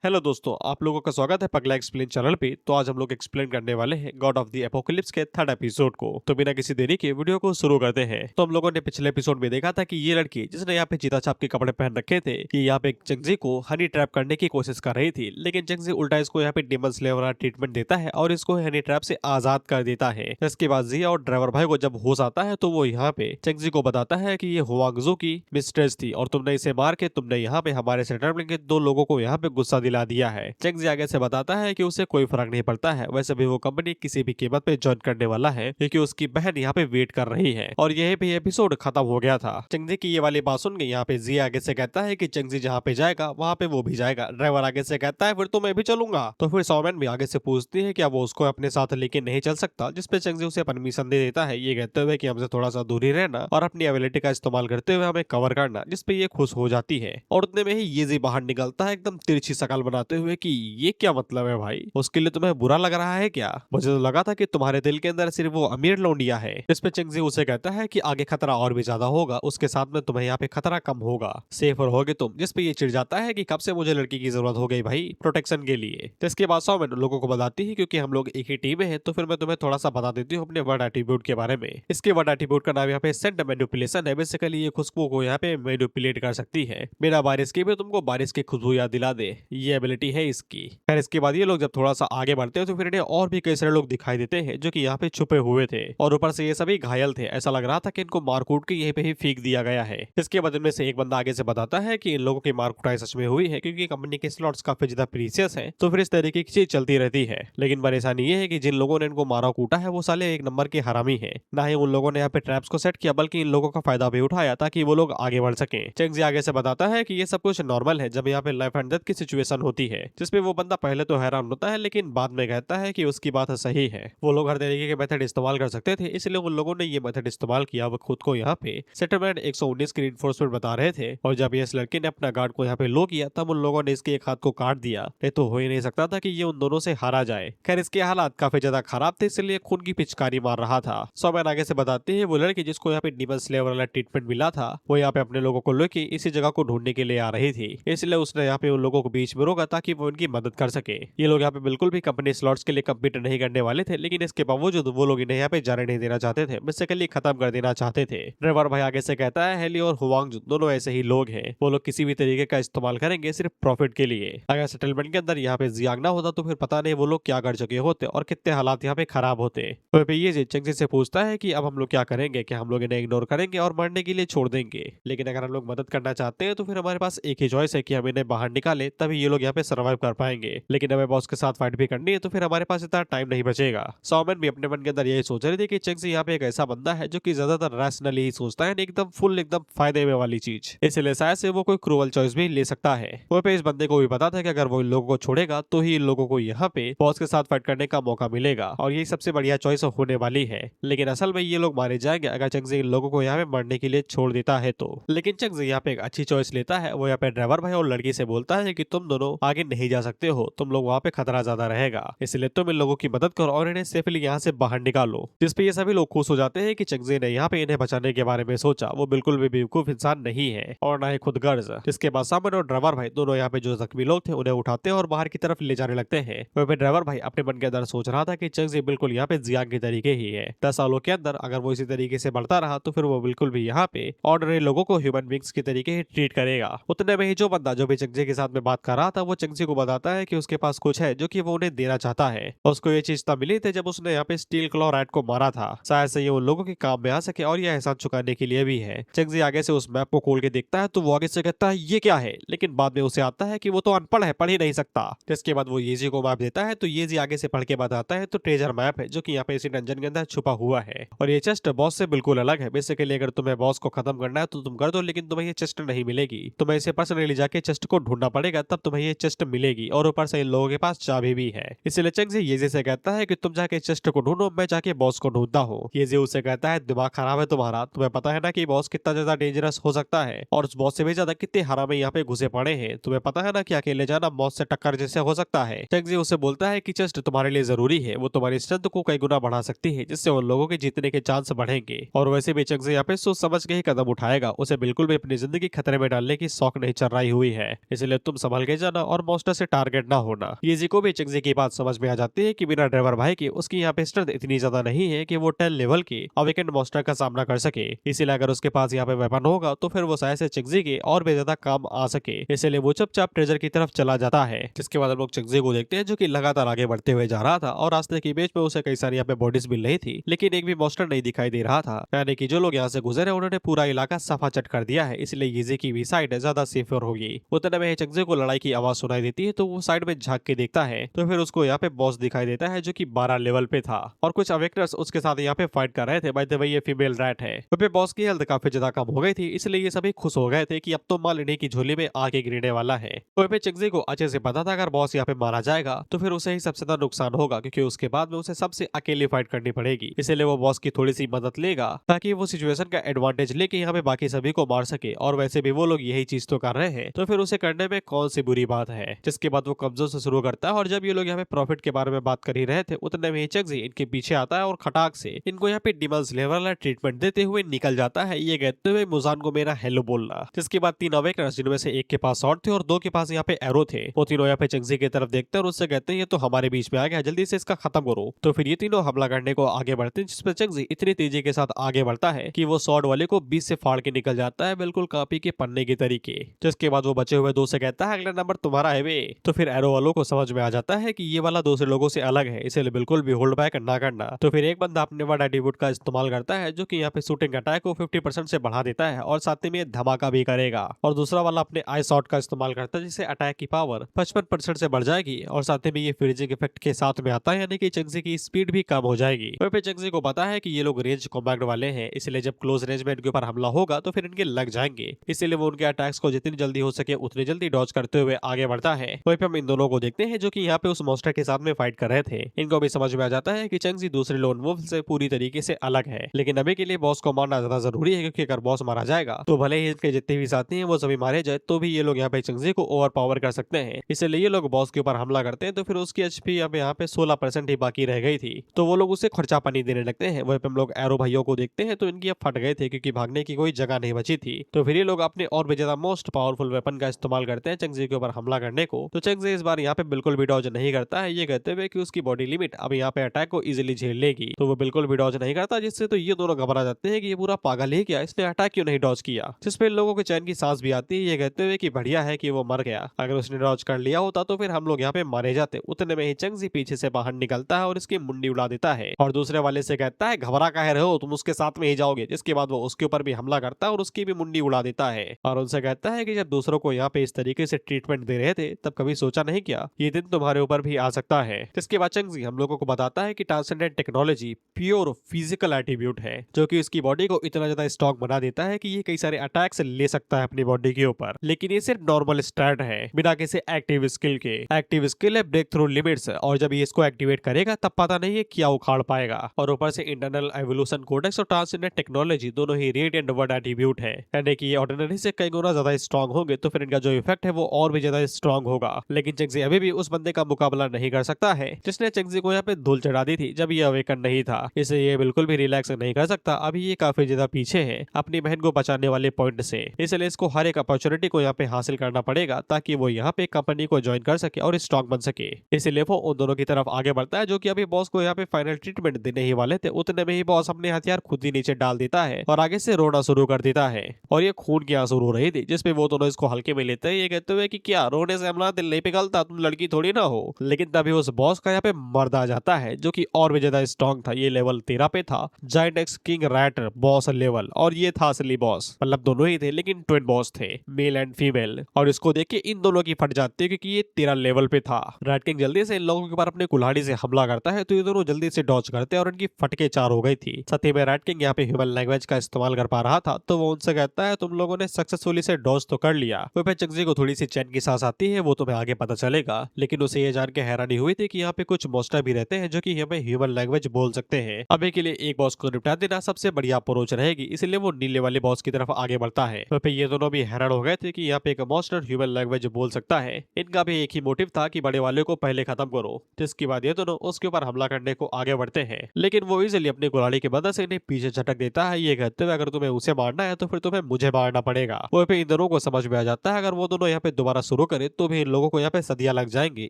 Hello दोस्तों, आप लोगों का स्वागत है पगला एक्सप्लेन चैनल पे। तो आज हम लोग एक्सप्लेन करने वाले हैं गॉड ऑफ द एपोकलिप्स के थर्ड एपिसोड को। तो बिना किसी देरी के वीडियो को शुरू करते हैं। तो हम लोगों ने पिछले एपिसोड में देखा था कि ये लड़की जिसने यहाँ पे चीता छाप के कपड़े पहन रखे थे कि यहाँ पे चंगजी को हनी ट्रैप करने की कोशिश कर रही थी, लेकिन चंगजी उल्टा इसको यहाँ पे डेमन स्लेयर वाला ट्रीटमेंट देता है और इसको हनी ट्रैप से आजाद कर देता है। इसके बाद जिया और ड्राइवर भाई को जब होश आता है तो वो यहाँ पे चंगजी को बताता है कि ये हुआंगजू की मिस्ट्रेस थी और तुमने इसे मार के तुमने यहाँ पे हमारे सेटलमेंट के 2 लोगों को यहाँ पे गुस्सा दिला दिया है। चेंगजी आगे से बताता है कि उसे कोई फर्क नहीं पड़ता है, वैसे भी वो कंपनी किसी भी कीमत पे ज्वाइन करने वाला है क्योंकि उसकी बहन यहाँ पे वेट कर रही है। और यही पे एपिसोड खत्म हो गया था। चेंगजी की ये वाली बात सुन के यहाँ पे जी आगे से कहता है कि चेंगजी जहाँ पे जाएगा वहाँ पे वो भी जाएगा। ड्राइवर आगे से कहता है फिर तो मैं भी चलूंगा। तो फिर सौमैन भी आगे से पूछती है क्या वो उसको अपने साथ लेके नहीं चल सकता, जिसपे चेंगजी उसे परमिशन दे देता है, ये कहते हुए कि हमसे थोड़ा सा दूरी रहना और अपनी एबिलिटी का इस्तेमाल करते हुए हमें कवर करना, जिसपे ये खुश हो जाती है। और उतने में ही ये जी बाहर निकलता है एकदम तिरछी शकल बनाते हुए कि ये क्या मतलब है भाई, उसके लिए तुम्हें बुरा लग रहा है क्या? मुझे तो लगा था कि तुम्हारे दिल के अंदर सिर्फ वो अमीर लौंडिया है। इस पे चिंगजी उसे कहता है कि आगे खतरा और भी ज्यादा होगा, उसके साथ में तुम्हें यहाँ पे खतरा कम होगा, सेफर होगे तुम। जिस पे ये चिढ़ जाता है कि कब से मुझे लड़की की जरूरत हो गई भाई प्रोटेक्शन के लिए। तो इसके बाद सौमैन लोगों को बताती है क्योंकि हम लोग एक ही टीम में है, तो फिर मैं तुम्हें थोड़ा सा बता देती हूँ अपने वर्ड एट्रीब्यूट के बारे में। इसके वर्ड एट्रीब्यूट का नाम यहाँ पे सेंट मैनिपुलेशन है। बेसिकली ये खुशबू को यहाँ पे मैनिपुलेट कर सकती है, बिना बारिश के भी तुमको बारिश की खुशबू याद दिला दे, ये एबिलिटी है इसकी। खैर इसके बाद ये लोग जब थोड़ा सा आगे बढ़ते हैं तो फिर इन्हें और भी कई सारे लोग दिखाई देते हैं जो कि यहाँ पे छुपे हुए थे और ऊपर से ये सभी घायल थे। ऐसा लग रहा था कि इनको मार कूट के यहीं पे ही फेंक दिया गया है। इसके बाद इनमें से एक बंदा आगे से बताता है कि इन लोगों की मार कुटाई सच में हुई है क्योंकि कंपनी के स्लॉट्स काफी ज्यादा प्रीसियस है, तो फिर इस तरीके की चीज चलती रहती है। लेकिन परेशानी ये है कि जिन लोगों ने इनको मारा कूटा है वो साले एक नंबर के हरामी है। ना ही उन लोगों ने यहाँ पे ट्रैप्स को सेट किया बल्कि इन लोगों का फायदा भी उठाया ताकि वो लोग आगे बढ़ सके। चेंगजी आगे से बताता है कि ये सब कुछ नॉर्मल है जब यहाँ पे लाइफ एंड डेथ की सिचुएशन होती है, जिसपे वो बंदा पहले तो हैरान होता है लेकिन बाद में कहता है कि उसकी बात सही है। वो लोग हर तरीके के मेथड इस्तेमाल कर सकते थे, इसलिए उन लोगों ने ये मेथड इस्तेमाल किया। वो खुद को यहाँ पे सेटलमेंट 119 की रिइंफोर्समेंट बता रहे थे और जब इस लड़के ने अपना गार्ड को यहाँ पे लो किया तब उन लोगों ने इसके एक हाथ को काट दिया। ये तो हो ही नहीं सकता था कि ये उन दोनों से हारा जाए। खैर इसके हालात काफी ज्यादा खराब थे, इसलिए खून की पिचकारी मार रहा था। सौमैन आगे से बताती है वो लड़की जिसको यहाँ पे डीमन स्लेयर वाला ट्रीटमेंट मिला था वो यहाँ पे अपने लोगों को लेके इसी जगह को ढूंढने के लिए आ रही थी, इसलिए उसने यहाँ पे उन लोगों को बीच में रोका ताकि वो उनकी मदद कर सके। ये लोग यहाँ पे बिल्कुल भी कंपनी स्लॉट्स के लिए कम्पीट नहीं करने वाले थे, लेकिन इसके बावजूद वो लोग इन्हें यहाँ पे जाने नहीं देना चाहते थे, बेसिकली खत्म कर देना चाहते थे। ड्राइवर भाई आगे से कहता है हेली और हुआंग दोनों ऐसे ही लोग हैं, वो लोग किसी भी तरीके का इस्तेमाल करेंगे सिर्फ प्रॉफिट के लिए। अगर सेटलमेंट के अंदर यहाँ पे जियांग ना होता तो फिर पता नहीं वो लोग क्या कर चुके होते और कितने हालात यहाँ पे खराब होते। तो ये चेंगजी से पूछता है कि अब हम लोग क्या करेंगे, क्या हम लोग इन्हें इग्नोर करेंगे और मरने के लिए छोड़ देंगे? लेकिन अगर हम लोग मदद करना चाहते हैं तो फिर हमारे पास एक ही चॉइस है कि हम इन्हें बाहर निकालें, तभी ये लोग यहाँ पे सर्वाइव कर पाएंगे। लेकिन हमें बॉस के साथ फाइट भी करनी है तो फिर हमारे पास इतना टाइम नहीं बचेगा। सौमैन भी अपने मन के अंदर यही सोच रही थी कि चेंगजी यहाँ पे एक ऐसा बंदा है जो कि ज्यादातर रैशनली ही सोचता है, एकदम फुल एकदम फायदे में वाली चीज, इसलिए शायद से वो कोई क्रूअल चॉइस भी ले सकता है। वो पे इस बंदे को भी पता था कि अगर वो इन लोगों को छोड़ेगा तो ही इन लोगों को यहाँ पे बॉस के साथ फाइट करने का मौका मिलेगा और यही सबसे बढ़िया चॉइस होने वाली है। लेकिन असल में ये लोग मारे जाएंगे अगर चेंगजी इन लोगों को यहाँ पे मरने के लिए छोड़ देता है तो। लेकिन चेंगजी यहाँ पे एक अच्छी चॉइस लेता है, वो यहाँ पे ड्राइवर भाई और लड़की से बोलता है कि तुम दोनों आगे नहीं जा सकते हो, तुम लोग वहाँ पे खतरा ज्यादा रहेगा, इसलिए तुम इन लोगों की मदद करो और इन्हें सेफली यहाँ से बाहर निकालो। जिसपे ये सभी लोग खुश हो जाते हैं कि चेंगजी ने यहाँ पे इन्हें बचाने के बारे में सोचा, वो बिल्कुल भी बेवकूफ इंसान नहीं है और ना ही खुद गर्ज। जिसके बाद सामन और ड्राइवर भाई दोनों यहाँ पे जो जख्मी लोग थे उन्हें उठाते और बाहर की तरफ ले जाने लगते हैं। वहीं पे ड्राइवर भाई अपने मन के अंदर सोच रहा था कि चेंगजी बिल्कुल यहाँ पे जियांग के तरीके ही है। 10 सालों के अंदर अगर वो इसी तरीके से बढ़ता रहा तो फिर वो बिल्कुल भी यहाँ पे ऑर्डिनरी लोगों को ह्यूमन बींग्स के तरीके ही ट्रीट करेगा। उतने में ही जो बंदा जो भी चेंगजी के साथ में बात कर रहा था वो चेंगजी को बताता है कि उसके पास कुछ है जो कि वो उन्हें देना चाहता है। उसको ये चीज तब मिली थी जब उसने यहाँ पे स्टील क्लॉ रैट को मारा था, शायद से ये उन लोगों के काम में आ सके और ये एहसान चुकाने के लिए भी है। चेंगजी आगे से उस मैप को खोल के देखता है तो वो आगे से कहता है ये क्या है, लेकिन बाद में उसे आता है कि वो तो अनपढ़ है, पढ़ ही नहीं सकता। जिसके बाद वो येजी को मैप देता है तो येजी आगे से पढ़ के बताता है तो ट्रेजर मैप है जो कि यहाँ पे इसी डंजन के अंदर छुपा हुआ है और ये चेस्ट बॉस से बिल्कुल अलग है। बेसिकली अगर तुम्हें बॉस को खत्म करना है तो तुम कर दो, लेकिन तुम्हें ये चेस्ट नहीं मिलेगी, तुम्हें इसे पर्सनली जाके चेस्ट को ढूंढना पड़ेगा तब तुम्हें ये चेस्ट मिलेगी और ऊपर से इन लोगों के पास चाबी भी है। इसलिए चेंगजी येजी से कहता है कि तुम जाके चेस्ट को ढूंढो, मैं जाके बॉस को ढूंढता हूँ। येजी उसे कहता है दिमाग खराब है तुम्हारा, तुम्हें पता है ना कि बॉस कितना ज्यादा डेंजरस हो सकता है और उस बॉस से भी ज्यादा कितने हरामी यहाँ पे घुसे पड़े हैं, तुम्हें पता है ना कि अकेले जाना बॉस से टक्कर जैसे हो सकता है। चेंगजी उसे बोलता है कि चेस्ट तुम्हारे लिए जरूरी है, वो तुम्हारी स्ट्रेंथ को कई गुना बढ़ा सकती है जिससे उन लोगों के जीतने के चांस बढ़ेंगे और वैसे भी चेंगजी यहाँ पे सोच समझ के ही कदम उठाएगा, उसे बिल्कुल भी अपनी जिंदगी खतरे में डालने की शौक नहीं चल रही हुई है, इसलिए तुम संभल के जाना जाना और मॉन्स्टर से टारगेट ना होना। येजी को भी चिंगजी की बात समझ में आ जाती है कि बिना ड्राइवर भाई के उसकी यहाँ पे स्ट्रेंथ इतनी ज्यादा नहीं है कि वो 10 लेवल के अवेकेंड मॉन्स्टर का सामना कर सके। इसीलिए अगर उसके पास यहाँ पे वेपन होगा तो फिर वो शायद से चिंगजी के और भी ज्यादा काम आ सके। इसलिए वो चुपचाप ट्रेजर की तरफ चला जाता है। जिसके बाद हम लोग चिंगजी को देखते हैं जो कि लगातार आगे बढ़ते हुए जा रहा था और रास्ते के बीच में उसे कई सारी यहाँ पे बॉडीज मिल रही थी, लेकिन एक भी मॉन्स्टर नहीं दिखाई दे रहा था। यानी कि जो लोग यहाँ से गुजरे उन्होंने पूरा इलाका सफा चट कर दिया है, इसलिए येजी की भी साइड ज्यादा सेफर होगी। उतने में चिंगजी को लड़ाई की आवाज सुनाई देती है तो वो साइड में झांक के देखता है तो फिर उसको यहाँ पे बॉस दिखाई देता है जो कि 12 लेवल पे था और कुछ अवेकनर्स उसके साथ यहाँ पे फाइट कर रहे थे। बाय द वे ये फीमेल रैट है। तो फिर बॉस की हेल्थ काफी ज्यादा कम हो गई थी, इसलिए ये सभी खुश हो गए थे कि अब तो माल इन्हीं की झोली में आके गिरने वाला है। तो फिर चिंगजी को अच्छे से पता था अगर बॉस यहाँ पे मारा जाएगा तो फिर उसे ही सबसे ज्यादा नुकसान होगा, क्योंकि उसके बाद में उसे सबसे अकेले फाइट करनी पड़ेगी। इसलिए वो बॉस की थोड़ी सी मदद लेगा ताकि वो सिचुएशन का एडवांटेज लेके यहाँ पे बाकी सभी को मार सके। और वैसे भी वो लोग यही चीज तो कर रहे हैं, तो फिर उसे करने में कौन सी बुरी बात है। जिसके बाद वो कब्जों से शुरू करता है और जब ये लोग यहाँ पे प्रॉफिट के बारे में बात कर ही रहे थे उतने में चिंगजी इनके पीछे आता है और खटाक से इनको यहाँ पे डिमल्स लेवल वाला ट्रीटमेंट देते हुए निकल जाता है, ये कहते हुए मुजान को मेरा हेलो बोलना। जिसके बाद 3 अवेकनर्स जिनमें से एक के पास शॉर्ट थे और 2 के पास यहाँ पे एरो थे, वो तीनों यहाँ पे चिंगजी की तरफ देखते हैं और उससे कहते हैं ये तो हमारे बीच में आ गया, जल्दी से इसका खत्म करो। तो फिर ये तीनों हमला करने को आगे बढ़ते हैं, जिसपे चिंगजी इतनी तेजी के साथ आगे बढ़ता है कि वो शॉर्ट वाले को बीच से फाड़ के निकल जाता है, बिल्कुल कॉपी के पन्ने की तरीके। जिसके बाद वो बचे हुए 2 से कहता है अगला नंबर तुम्हारा है वे। तो फिर एरो वालों को समझ में आ जाता है कि ये वाला दूसरे लोगों से अलग है, इसलिए बिल्कुल भी होल्ड बैक ना करना। तो फिर एक बंदा अपने वाला एटीट्यूड का इस्तेमाल करता है जो कि यहाँ पे शूटिंग अटैक को 50% से बढ़ा देता है और साथ में धमाका भी करेगा। और दूसरा वाला अपने आई शॉट का इस्तेमाल करता है जिससे अटैक की पावर 55% से बढ़ जाएगी और साथ में ये फ्रीजिंग इफेक्ट के साथ में आता है, यानी कि चिंगजी की स्पीड भी कम हो जाएगी। वहीं पे चिंगजी को पता है कि ये लोग रेंज कॉम्बैट वाले हैं, इसलिए जब क्लोज रेंज में इनके ऊपर हमला होगा तो फिर इनके लग जाएंगे। इसलिए वो उनके अटैक्स को जितनी जल्दी हो सके उतनी जल्दी डॉज करते हुए आगे बढ़ता है। वहीं पे हम इन दोनों को देखते हैं जो कि यहाँ पे उस मॉन्स्टर के साथ में फाइट कर रहे थे। इनको भी समझ में आ जाता है कि चिंगजी दूसरे लोन वुल्फ से पूरी तरीके से अलग है, लेकिन अभी के लिए बॉस को मारना ज्यादा जरूरी है, क्योंकि अगर बॉस मारा जाएगा तो भले ही इनके जितने भी साथी हैं वो सभी मारे जाए तो भी ये लोग यहाँ पे चिंगजी को ओवर पावर कर सकते हैं। इसलिए ये लोग बॉस के ऊपर हमला करते हैं तो फिर उसकी एचपी अब यहाँ पे 16% ही बाकी रह गई थी, तो वो लोग उसे खर्चा पानी देने लगते हैं। वहीं पे हम लोग एरो भाइयों को देखते हैं तो इनकी अब फट गए थे क्योंकि भागने की कोई जगह नहीं बची थी। तो फिर ये लोग अपने और भी ज्यादा मोस्ट पावरफुल वेपन का इस्तेमाल करते हैं चिंगजी के ऊपर हमला करने को। तो चिंगजी इस बार यहाँ पे बिल्कुल भी डॉज नहीं करता है, ये कहते हुए कि उसकी बॉडी लिमिट अब यहाँ पे अटैक को इजिली झेल लेगी, तो वो बिल्कुल भी डॉज नहीं करता। जिससे तो ये दोनों घबरा जाते हैं कि ये पूरा पागल ही क्या, इसने अटैक क्यों नहीं डॉज किया। जिसपे लोगों के चैन की सांस भी आती है, ये कहते हुए कि बढ़िया है कि वो मर गया, अगर उसने डॉज कर लिया होता तो फिर हम लोग यहाँ पे मारे जाते। उतने में ही चिंगजी पीछे से बाहर निकलता है और इसकी मुंडी उड़ा देता है और दूसरे वाले से कहता है घबरा काहे रहे हो, तुम उसके साथ में ही जाओगे। जिसके बाद वो उसके ऊपर भी हमला करता है और उसकी भी मुंडी उड़ा देता है और उनसे कहता है कि जब दूसरों को यहाँ पे इस तरीके से ट्रीटमेंट दे रहे थे तब कभी सोचा नहीं क्या ये दिन तुम्हारे ऊपर भी आ सकता है। जिसके बाद चिंगजी हम लोगों को बताता है कि transcendent technology pure physical attribute है जो कि उसकी बॉडी को इतना ज्यादा स्ट्रॉन्ग बना देता है कि ये कई सारे अटैक्स ले सकता है अपनी बॉडी के ऊपर, लेकिन ये सिर्फ नॉर्मल स्टैट है बिना किसी एक्टिव स्किल के। एक्टिव स्किल है ब्रेक थ्रू लिमिट्स, और जब ये इसको एक्टिवेट करेगा तब पता नहीं है क्या उखाड़ पाएगा। और ऊपर से इंटरनल एवोल्यूशन कोडेक्स और ट्रांसेंडेंट टेक्नोलॉजी दोनों ही रेडिएंट वर्ड एट्रीब्यूट है, यानी कि ये ऑर्डिनरी से कई गुना ज्यादा स्ट्रॉन्ग होंगे तो फिर इनका जो इफेक्ट है वो और भी ज्यादा स्ट्रॉन्ग होगा। लेकिन चिंगजी अभी भी उस बंदे का मुकाबला नहीं कर सकता है जिसने चिंगजी को यहाँ पे धूल चढ़ा दी थी जब ये अवेकन नहीं था, इसलिए ये बिल्कुल भी रिलैक्स नहीं कर सकता। अभी ये काफी ज्यादा पीछे है अपनी बहन को बचाने वाले पॉइंट से, इसलिए इसको हर एक अपॉर्चुनिटी को यहाँ पे हासिल करना पड़ेगा ताकि वो यहाँ पे कंपनी को ज्वाइन कर सके और स्ट्रॉन्ग बन सके। इसलिए वो उन दोनों की तरफ आगे बढ़ता है जो कि अभी बॉस को यहाँ पे फाइनल ट्रीटमेंट देने ही वाले थे। उतने में ही बॉस अपने हथियार खुद ही नीचे डाल देता है और आगे से रोना शुरू कर देता है और ये खून की आंसू रो रही थी, जिसपे वो दोनों इसको हल्के में लेते हैं, ये कहते हुए कि क्या रोने से हमारा दिल नहीं पिघलता, तुम लड़की थोड़ी ना हो। लेकिन तभी उस बॉस का यहाँ पे मर्द आ जाता है जो कि और भी ज्यादा स्ट्रॉन्ग था। ये लेवल 13 पे था, giant x king writer boss level, और ये था असली बॉस, मतलब दोनों ही थे लेकिन ट्विन बॉस थे, मेल एंड फीमेल। और इसको देख के इन दोनों की फट जाती है क्योंकि ये 13 लेवल पे था। रैट किंग जल्दी से इन लोगों के ऊपर अपने कुल्हाड़ी से हमला करता है तो ये दोनों जल्दी से डॉज करते हैं और इनकी फटके 4 हो गई थी। साथ ही में रैट किंग यहाँ पे ह्यूमन लैंग्वेज का इस्तेमाल कर पा रहा था तो वो उनसे कहता है तुम लोगों ने सक्सेसफुली से डॉज तो कर लिया। वहीं पे चिंगजी को थोड़ी सी चैन की सांस आती है, वो तुम्हें आगे पता चलेगा। लेकिन उसे ये जान के हैरानी हुई थी कि यहाँ पे कुछ मॉन्स्टर भी रहते हैं जो कि यहाँ पे ह्यूमन लैंग्वेज बोल सकते हैं। अभी के लिए एक बॉस को निपटा देना सबसे बढ़िया अप्रोच रहेगी, इसलिए वो नीले वाले बॉस की तरफ आगे बढ़ता है। वहीं पे ये दोनों भी हैरान हो गए थे कि यहाँ पे एक मॉन्स्टर ह्यूमन लैंग्वेज बोल सकता है। इनका भी एक ही मोटिव था कि बड़े वाले को पहले खत्म करो, जिसके बाद ये दोनों उसके ऊपर हमला करने को आगे बढ़ते हैं। लेकिन वो इजिली अपनी कुल्हाड़ी की मदद से इन्हें पीछे झटक देता है, ये कहते हुए अगर तुम्हें उसे मारना है तो फिर तुम्हें मुझे मारना पड़ेगा। वहीं पे इन दोनों को समझ में आ जाता है अगर वो दोनों यहाँ पे दोबारा शुरू शुरू करे तो भी इन लोगों को यहाँ पे सदियां लग जाएंगी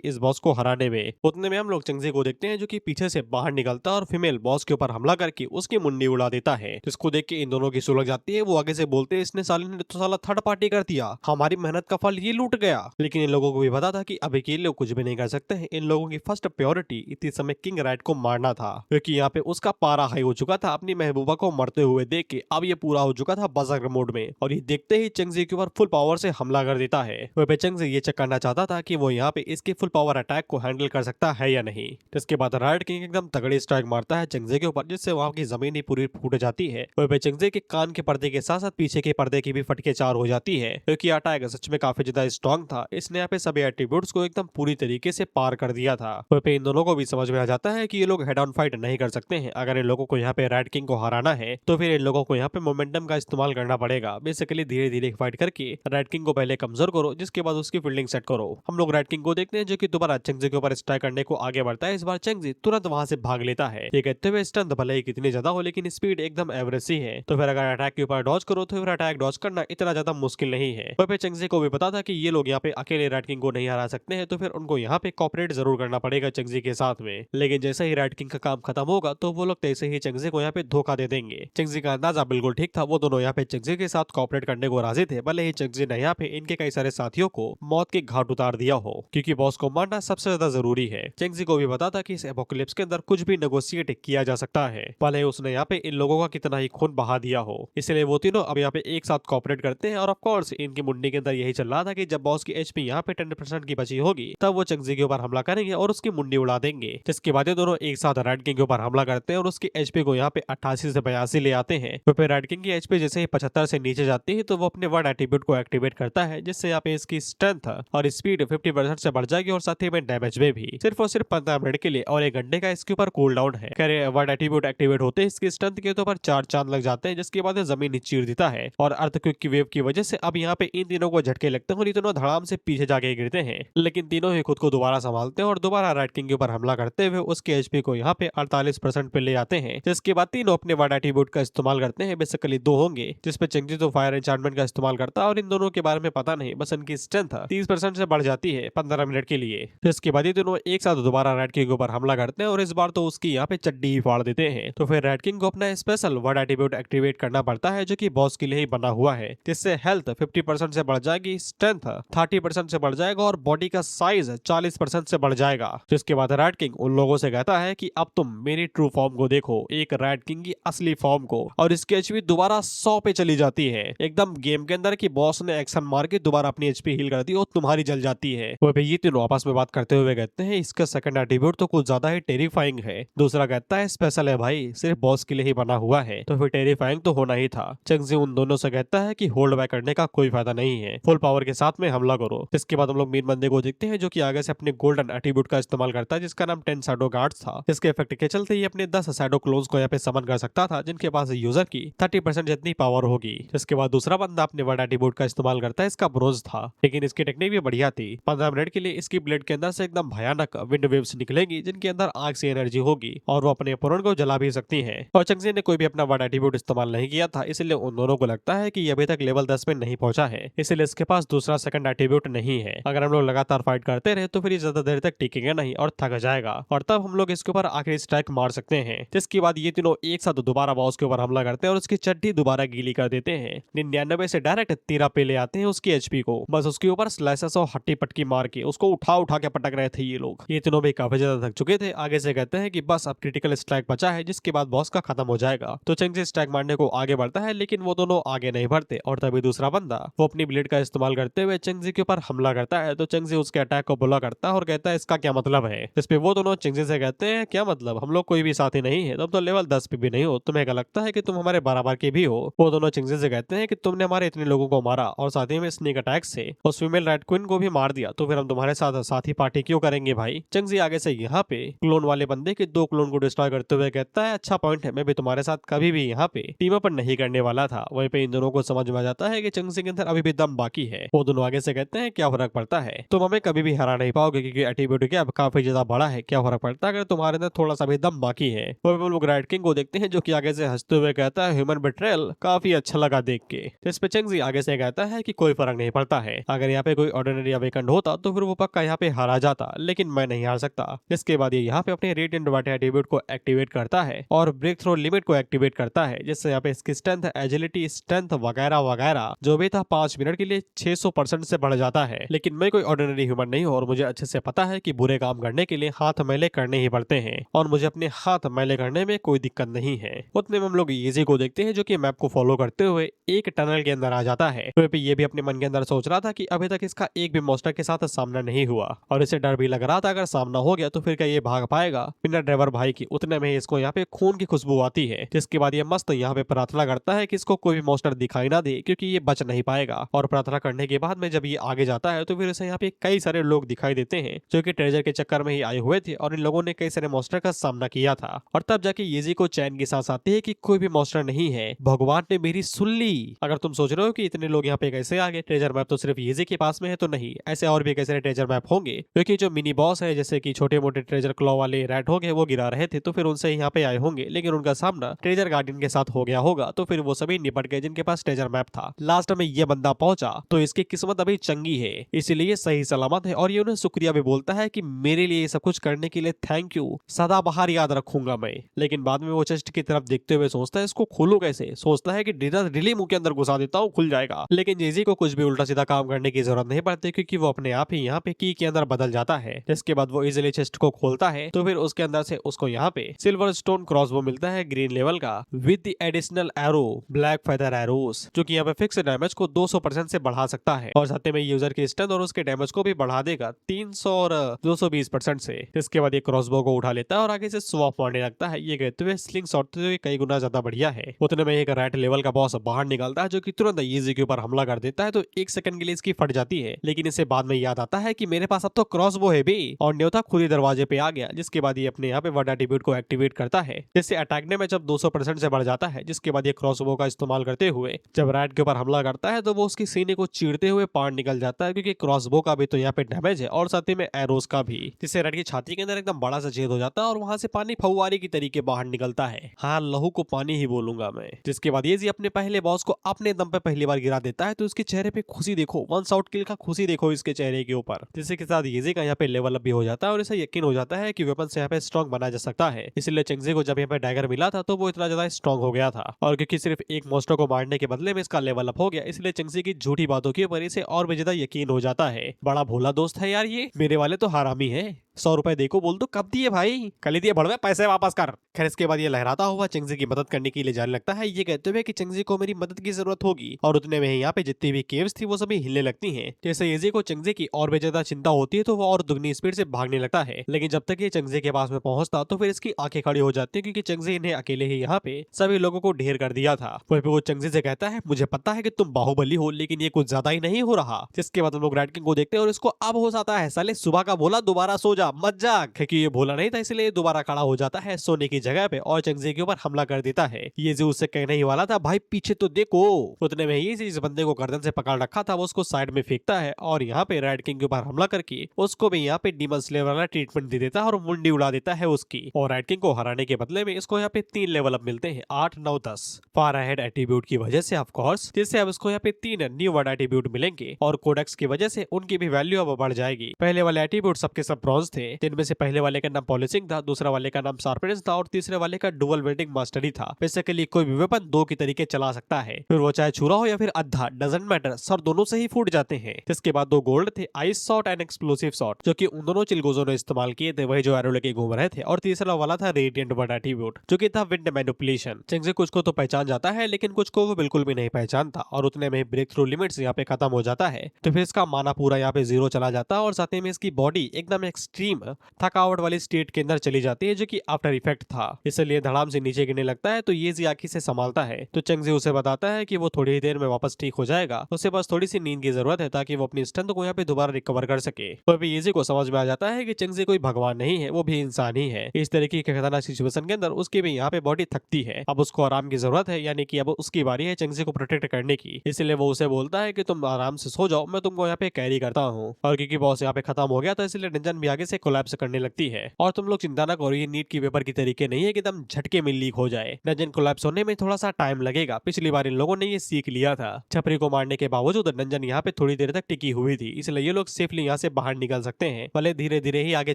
इस बॉस को हराने में। उतने में हम लोग चंगजी को देखते हैं जो कि पीछे से बाहर निकलता है और फीमेल बॉस के ऊपर हमला करके उसकी मुंडी उड़ा देता है। जिसको देख के इन दोनों की सुलझ जाती है। वो आगे से बोलते हैं इसने साले ने तो साला थर्ड पार्टी कर दिया, हमारी मेहनत का फल ये लूट गया। लेकिन इन लोगों को भी पता था कि अभी के लिए कुछ भी नहीं कर सकते हैं। इन लोगों की फर्स्ट प्रायोरिटी इतनी समय किंग राइट को मारना था, क्योंकि यहाँ पे उसका पारा हाई हो चुका था अपनी महबूबा को मरते हुए देख के। अब ये पूरा हो चुका था बजर मोड में और ये देखते ही चंगजी के ऊपर फुल पावर से हमला कर देता है। वहीं पे चंगजी ये चेक करना चाहता था कि वो यहाँ पे इसके फुल पावर अटैक को हैंडल कर सकता है या नहीं। इसके बाद राइट किंग एकदम तगड़ी स्ट्राइक मारता है चंगजी के ऊपर, जिससे वहां की जमीन ही पूरी फूट जाती है। वहीं पे चंगजी के कान के पर्दे के साथ साथ पीछे के पर्दे की भी फटके चार हो जाती है, क्योंकि अटैक सच में काफी ज्यादा स्ट्रॉन्ग था। इसने यहाँ पे सभी एट्रीब्यूट्स को एकदम पूरी तरीके से पार कर दिया था। वहीं पे इन दोनों को भी समझ में आ जाता है कि ये लोग हेड ऑन फाइट नहीं कर सकते हैं। अगर इन लोगों को यहाँ पे रेड किंग को हराना है तो फिर इन लोगों को यहाँ पे मोमेंटम का इस्तेमाल करना पड़ेगा। बेसिकली धीरे धीरे फाइट करके रेड किंग को पहले कमजोर करो, जिसके बाद उसकी फील्डिंग सेट करो। हम लोग रेड किंग को देखते हैं जो कि दोबारा चंगजी के ऊपर स्ट्राइक करने को आगे बढ़ता है। इस बार चंगजी तुरंत वहां से भाग लेता है। ये कहते हुए स्ट्रेंथ भले ही कितनी ज्यादा हो लेकिन स्पीड एकदम एवरेज ही है, तो फिर अगर अटैक के ऊपर डॉज करो तो फिर अटैक डॉज करना इतना ज्यादा मुश्किल नहीं है। वहीं पे चंगजी को भी पता था कि ये लोग यहाँ पे अकेले रेड किंग को नहीं हरा सकते हैं, तो फिर उनको यहाँ पे कॉपरेट जरूर करना पड़ेगा चंगजी के साथ में। लेकिन जैसे ही रेड किंग का काम खत्म होगा तो वो लोग तैसे ही चंगजी को यहाँ पे धोखा दे देंगे। चंगजी का अंदाजा बिल्कुल ठीक था। वो दोनों यहाँ पे चंगजी के साथ कॉपरेट करने को राजी थे, भले ही चंगजी ने यहाँ पे इनके कई सारे साथियों को मौत के घाट उतार दिया हो, क्योंकि बॉस को मारना सबसे ज्यादा जरूरी है। चंगजी को भी पता था कि इस एपोकलिप्स के अंदर कुछ भी नेगोशिएट किया जा सकता है, भले ही उसने यहाँ पे इन लोगों का कितना ही खून बहा दिया हो। इसलिए वो तीनों अब यहाँ पे एक साथ कॉपरेट करते हैं। और ऑफ कोर्स इनकी मुंडी के अंदर यही चल रहा था कि जब बॉस की एचपी यहाँ पे 10% की बची होगी तब वो चंगजी के ऊपर हमला करेंगे और उसकी मुंडी उड़ा देंगे। जिसके बाद ये दोनों एक साथ रेड किंग के ऊपर हमला करते हैं और उसकी एचपी को यहाँ पे 88 से 82 ले आते हैं। तो फिर रेड किंग की एचपी जैसे ही 75 से नीचे जाती है तो वो अपने वर्ड एट्रीब्यूट को एक्टिवेट करता है, जिससे यहाँ पे इसकी स्ट्रेंथ और स्पीड 50% से बढ़ जाएगी और साथ ही में डैमेज में भी सिर्फ और सिर्फ 15 मिनट के लिए और 1 घंटे का इसके ऊपर कूल डाउन है। वर्ड एट्रीब्यूट एक्टिवेट होते हैं इसकी स्ट्रेंथ के ऊपर 4 चांद लग जाते हैं, जिसके बाद जमीन चीर देता है और अर्थक्वेक की वेव की वजह से अब यहाँ पे इन तीनों को झटके लगते हैं और ये दोनों धड़ाम से पीछे जाके गिरते हैं। लेकिन तीनों ही खुद को दोबारा संभालते हैं और दोबारा रेड किंग के ऊपर हमला करते हुए उसके एचपी को यहाँ पे 48% पे ले आते हैं। जिसके बाद तीनों अपने वर्ड एट्रीब्यूट का इस्तेमाल करते हैं। बेसिकली 2 होंगे, जिसपे चंगजी तो फायर एन्चांटमेंट का इस्तेमाल करता है और इन दोनों के बारे में पता नहीं, बस इनकी स्ट्रेंथ 30% से बढ़ जाती है 15 मिनट के लिए। इसके बाद ये दोनों एक साथ दोबारा रेड किंग के ऊपर हमला करते हैं और इस बार तो उसकी यहाँ पे चड्डी ही फाड़ देते हैं। तो फिर रेड किंग को अपना स्पेशल वर्ड एट्रीब्यूट एक्टिवेट करना पड़ता है, जो कि बॉस के लिए ही बना हुआ है, जिससे हेल्थ 50% से बढ़ जाएगी, स्ट्रेंथ 30% से बढ़ जाएगा और बॉडी का साइज 40% से बढ़ जाएगा। जिसके बाद रेड किंग उन लोगों से कहता है कि अब तुम मेरी ट्रू फॉर्म को देखो, एक रेड किंग की असली फॉर्म को, और इसकी एचपी दोबारा 100 पे चली जाती है। एकदम गेम के अंदर की बॉस ने एक्शन मार के दोबारा अपनी एचपी हील कर दी और तुम्हारी जल जाती है। वो भी ये तीनों आपस में बात करते हुए कहते हैं इसका सेकंड एट्रीब्यूट तो कुछ ज्यादा ही टेरिफाइंग है। दूसरा कहता है स्पेशल है भाई, सिर्फ बॉस के लिए ही बना हुआ है, तो फिर टेरिफाइंग तो होना ही था। चंगजी उन दोनों से कहता है कि होल्ड बैक करने का कोई फायदा नहीं है, फुल पावर के साथ में हमला करो। इसके बाद हम लोग मेन बंदे को देखते हैं जो कि आगे से अपने गोल्डन एट्रीब्यूट का इस्तेमाल करता है, जिसका नाम 10 शैडो गार्ड्स था। इसके इफेक्ट के चलते ये अपने 10 शैडो क्लोन्स को यहाँ पे समन कर सकता था, जिनके पास यूजर की 30% जितनी पावर होगी। इसके बाद दूसरा बंदा अपने वर्ड एट्रीब्यूट का इस्तेमाल करता है, इसका ब्रोंज था, लेकिन इसकी टेक्निक भी बढ़िया थी। 15 मिनट के लिए इसकी ब्लेड के अंदर से एकदम भयानक विंड वेव्स निकलेंगी, जिनके अंदर आग से एनर्जी होगी और वो अपने अपोनेंट को जला भी सकती है। और चंगजी ने कोई भी अपना वर्ड एट्रीब्यूट इस्तेमाल नहीं किया था, इसलिए उन दोनों को लगता है कि ये अभी तक लेवल 10 में नहीं पहुंचा है, इसलिए इसके पास दूसरा सेकंड एट्रीब्यूट नहीं है। अगर हम लोग लगातार फाइट करते रहे तो फिर ये ज्यादा देर तक टिकेगा नहीं और थक जाएगा, और तब हम लोग इसके ऊपर आखिरी स्ट्राइक मार सकते हैं। जिसके बाद ये तीनों एक साथ दोबारा बॉस के ऊपर हमला करते हैं और उसकी चड्डी दोबारा गीली कर देते हैं। 99 से डायरेक्ट 13 पे ले आते हैं उसकी एचपी को, बस उसके ऊपर स्लाइसेस और हट्टी पटकी मार के उसको उठा उठा के पटक रहे थे ये लोग। ये तीनों भी काफी ज्यादा थक चुके थे। आगे से कहते हैं कि बस अब क्रिटिकल स्ट्राइक बचा है, जिसके बाद बॉस का खत्म हो जाएगा। तो चंगजी स्ट्राइक मारने को आगे बढ़ता है, लेकिन वो दोनों आगे नहीं बढ़ते और तभी दूसरा बंदा वो अपनी ब्लेड का इस्तेमाल करते हुए चंगजी के ऊपर हमला करता है। तो चंगजी उसके अटैक को बुला करता है और कहता है इसका क्या मतलब है। इस पे वो दोनों चंगजी से कहते हैं क्या मतलब, हम लोग कोई भी साथी नहीं है, तुम तो लेवल 10 पे भी नहीं हो, तुम्हें क्या लगता है कि तुम हमारे बराबर के भी हो। वो दोनों चंगजी से कहते हैं कि तुमने हमारे इतने लोगों को मारा और साथ ही में स्नेक अटैक से उस फीमेल रेड क्वीन को भी मार दिया, तो फिर हम तुम्हारे साथ साथी पार्टी क्यों करेंगे भाई। चंगजी आगे से यहाँ पे क्लोन वाले बंदे के 2 क्लोन को डिस्ट्रॉय करते हुए कहता है अच्छा पॉइंट है, मैं भी तुम्हारे साथ कभी भी यहाँ पे टीम अप नहीं करने वाला था। वहीं पे इन दोनों को समझ में आ जाता है कि चंगजी के अंदर अभी भी दम बाकी है। वो दोनों आगे से कहते हैं क्या फर्क पड़ता है, तुम हमें कभी भी हरा नहीं पाओगे, क्योंकि एट्रीब्यूट क्या काफी ज्यादा बड़ा है, क्या फर्क पड़ता है अगर तुम्हारे अंदर थोड़ा सा भी दम बाकी है। वो लोग रेड किंग को देखते हैं जो कि आगे से हंसते हुए कहता है ह्यूमन बिट्रेयल काफी अच्छा लगा देख के। इस पे चंगजी आगे से कहता है कि कोई फर्क नहीं पड़ता है, अगर यहाँ पे कोई ऑर्डिनरी अवेकन होता तो फिर वो पक्का यहाँ पे हारा जाता, लेकिन मैं नहीं हार सकता। इसके बाद ये यहाँ पे अपने रेडिएंट वाटर एट्रीब्यूट को एक्टिवेट करता है और ब्रेक थ्रो लिमिट को एक्टिवेट करता है, जिससे यहाँ पे इसकी स्ट्रेंथ, एजिलिटी, स्ट्रेंथ वगैरह वगैरह जो भी था 5 मिनट के लिए 600% से बढ़ जाता है। लेकिन मैं कोई ऑर्डिनरी ह्यूमन नहीं हूँ और मुझे अच्छे से पता है कि बुरे काम करने के लिए हाथ मैले करने ही पड़ते हैं और मुझे अपने हाथ मैले करने में कोई दिक्कत नहीं है। उतने में हम लोग ईजी को देखते हैं जो कि मैप को फॉलो करते हुए एक टनल के अंदर आ जाता है। तो ये भी अपने मन के अंदर सोच रहा था कि अभी तक इसका एक भी मॉन्स्टर के साथ सामना नहीं हुआ और इसे डर भी लग रहा था अगर सामना हो गया तो फिर क्या ये भाग पाएगा बिना ड्राइवर भाई की। उतने में इसको यहाँ पे खून की खुशबू आती है, जिसके बाद ये मस्त यहाँ पे प्रार्थना करता है कि इसको कोई भी मॉन्स्टर दिखाई ना दे क्योंकि ये बच नहीं पाएगा। और प्रार्थना करने के बाद में जब ये आगे जाता है तो फिर इसे यहाँ पे कई सारे लोग दिखाई देते हैं जो कि ट्रेजर के चक्कर में ही आए हुए थे और इन लोगों ने कई सारे मॉन्स्टर का सामना किया था। और तब जाके येजी को चैन की सांस आती है कि कोई भी मॉन्स्टर नहीं है, भगवान ने मेरी सुन ली। अगर तुम सोच रहे हो कि इतने लोग यहाँ पे कैसे आ गए, ट्रेजर मैप तो सिर्फ येजी के पास में है, तो नहीं, ऐसे और भी कई सारे ट्रेजर मैप होंगे क्योंकि जो मिनी बॉस है जैसे कि छोटे मोटे ट्रेजर क्लॉ वाले रैट हो गए वो गिरा रहे थे तो फिर उनसे यहाँ पे आए होंगे, लेकिन उनका सामना ट्रेजर गार्डियन के साथ हो गया होगा तो फिर वो सभी निपट गए जिनके पास ट्रेजर मैप था। लास्ट में ये बंदा पहुंचा तो इसकी किस्मत अभी चंगी है, इसीलिए सही सलामत है और ये उन्हें शुक्रिया भी बोलता है कि मेरे लिए सब कुछ करने के लिए थैंक यू, सदाबहार याद रखूंगा मैं। लेकिन बाद में वो चेस्ट की तरफ देखते हुए सोचता है इसको खोलूं कैसे, सोचता है कि डिनर रिली मुंह के अंदर घुसा देता हूँ खुल जाएगा। लेकिन जेजी को कुछ भी उल्टा सीधा काम करने की जरूरत नहीं पड़ती क्योंकि वो अपने आप ही यहाँ पे की के अंदर बदल जाता है। जिसके बाद वो इजिली चेस्ट को खोलता है तो फिर उसके अंदर से उसको यहाँ पे सिल्वर स्टोन क्रॉसबो मिलता है ग्रीन लेवल का with the additional arrow black feather arrows, जो कि यहाँ पे फिक्स डैमेज को 200% से बढ़ा सकता है और साथ में यूजर की स्ट्रेंथ और उसके डैमेज को भी बढ़ा देगा 300 और 220% से। इसके बाद ये क्रॉसबो को उठा लेता है और आगे से स्वॉप मारने लगता है, ये कहते हुए स्लिंग शॉट तो ये कई गुना ज्यादा बढ़िया है। उतने में एक रेड लेवल का बॉस बाहर निकलता है जो कि तुरंत ईजी के ऊपर हमला कर देता है तो एक सेकंड के लिए इसकी फट जाती है, लेकिन इसे बाद में याद आता है कि मेरे पास अब तो क्रॉसबो है भी और न्योता खुद ही दरवाजे पे आ गया। जिसके बाद ये अपने यहाँ पे वर्ड एट्रीब्यूट को एक्टिवेट करता है जिससे अटैक में जब 200% से बढ़ जाता है। जिसके बाद ये क्रॉसबो का इस्तेमाल करते हुए जब रैट के ऊपर हमला करता है तो वो उसकी सीने को चीरते हुए पार निकल जाता है क्योंकि क्रॉसबो का भी तो यहाँ पे डैमेज है और साथ ही में एरोस का भी, जिससे रैट की छाती के अंदर एकदम बड़ा सा छेद हो जाता है और वहां से पानी फव्वारी की तरीके बाहर निकलता है। हाँ, लहू को पानी ही बोलूंगा मैं। जिसके बाद ये जी अपने पहले बॉस को अपने दम पे पहली बार गिरा देता है तो उसके चेहरे पे खुशी देखो, वन शॉट किल का खुशी देखो इसके चेहरे के ऊपर। जिसके के साथ येजी का यहाँ पे लेवल अप भी हो जाता है और इसे यकीन हो जाता है कि वेपन से यहाँ पे स्ट्रॉन्ग बना जा सकता है। इसलिए चेंगजी को जब यहाँ पे डैगर मिला था तो वो इतना ज्यादा स्ट्रॉन्ग हो गया था और क्योंकि सिर्फ एक मॉन्स्टर को मारने के बदले में इसका लेवल अप हो गया इसलिए चेंगजी की झूठी बातों के ऊपर इसे और भी ज्यादा यकीन हो जाता है। बड़ा भोला दोस्त है यार ये, मेरे वाले तो हरामी है। 100 रुपए देखो बोल दो कब दिए भाई, कल ही दिए, बढ़वे पैसे वापस कर। खैर इसके बाद ये लहराता हुआ चेंगजी की मदद करने के लिए जाने लगता है, ये कहते हुए कि चेंगजी को मेरी मदद की जरूरत होगी और उतने में यहाँ पे जितनी भी केव्स थी वो सभी हिलने लगती हैं। जैसे येजी को चेंगजी की और भी ज्यादा चिंता होती है तो वो और दुगनी स्पीड से भागने लगता है, लेकिन जब तक ये चेंगजी के पास में पहुंचता तो फिर इसकी आंखें खड़ी हो जाती है क्योंकि चेंगजी ने अकेले ही यहाँ पे सभी लोगों को ढेर कर दिया था। वहीं पे वो चेंगजी से कहता है मुझे पता है कि तुम बाहुबली हो लेकिन ये कुछ ज्यादा ही नहीं हो रहा। जिसके बाद हम लोग रैट किंग को देखते हैं और इसको अब हो जाता है, साले सुबह का बोला दोबारा सो जा मत जाग, कि ये भोला नहीं था इसलिए दोबारा खड़ा हो जाता है सोने की जगह पे और चेंगजी के ऊपर हमला कर देता है। ये जो उससे कहने ही वाला था भाई पीछे तो देखो, उतने में ही जिस बंदे को गर्दन से पकड़ रखा था वो उसको साइड में फेंकता है और यहाँ पे रेड किंग के ऊपर हमला करके उसको भी यहाँ पे डीमन स्लेयर वाला ट्रीटमेंट दे देता है और मुंडी उड़ा देता है उसकी। और रेड किंग को हराने के बदले में इसको यहाँ पे 3 लेवल अप मिलते हैं, 8, 9, 10 फार अहेड एट्रीब्यूट की वजह से ऑफ कोर्स, जिससे अब इसको यहाँ पे 3 न्यू वर्ड एट्रीब्यूट मिलेंगे और कोडेक्स की वजह से उनकी भी वैल्यू अब बढ़ जाएगी। पहले वाले एट्रीब्यूट सबके सब ब्रॉन्ज थे, जिनमें से पहले वाले का नाम पॉलिशिंग था, दूसरा वाले का नाम शार्पनेस था और तीसरे वाले का डुअल वेल्डिंग मास्टरी था। बेसिकली कोई भी वेपन 2 की तरीके चला सकता है, फिर वो चाहे छुरा हो या फिर अद्धा, डजंट मैटर, सर दोनों से ही फूट जाते हैं। इसके बाद 2 गोल्ड थे, ice shot and explosive shot, जो कि उन दोनों चिलगोजों ने इस्तेमाल किए थे वही जो एरो लेके घूम रहे थे, और तीसरा वाला था रेडिएंट वर्ड एट्रीब्यूट जो कि था विंड मैनिपुलेशन। चेंगजी कुछ को तो पहचान जाता है लेकिन कुछ को वो बिल्कुल भी नहीं पहचानता और उतने में ब्रेक थ्रू लिमिट्स यहाँ पे खत्म हो जाता है तो फिर इसका माना पूरा यहाँ पे 0 चला जाता है और साथ में इसकी बॉडी एकदम एक्सट्रीम थकावट वाली स्टेट के अंदर चली जाती है जो कि आफ्टर इफेक्ट था, इसलिए धड़ाम से नीचे गिरने लगता है। तो ये जी आंखी से संभालता है तो चेंगजी उसे बताता है कि वो थोड़ी ही देर में वापस ठीक हो जाएगा, उसे बस थोड़ी सी नींद की जरूरत है ताकि वो अपनी स्ट्रेंथ को यहाँ पे दोबारा रिकवर कर सके। तो अभी येजी को समझ में आ जाता है कि चेंगजी कोई भगवान नहीं है, वो भी इंसान ही है। इस तरीके के खतरनाक सिचुएशन के अंदर उसकी भी यहाँ पे बॉडी थकती है, अब उसको आराम की जरूरत है, यानी कि अब उसकी बारी है चेंगजी को प्रोटेक्ट करने की। इसलिए वो उसे बोलता है कि तुम आराम से सो जाओ, मैं तुमको यहाँ पे कैरी करता हूँ। और क्योंकि बॉस यहाँ पे खत्म हो गया था इसलिए डंजन भी आगे से कोलैप्स करने लगती है। और तुम लोग चिंता ना करो, ये नीट की पेपर की तरीके नहीं है कि एकदम झटके में लीक हो जाए। डंजन कोलैप्स होने में थोड़ा सा टाइम लगेगा। पिछली बार इन लोगों ने ये सीख लिया था। छपरी को मारने के बावजूद डंजन यहाँ पे थोड़ी देर तक टिकी हुई थी, इसलिए ये लोग सेफली यहाँ से बाहर निकल सकते हैं। भले धीरे धीरे ही आगे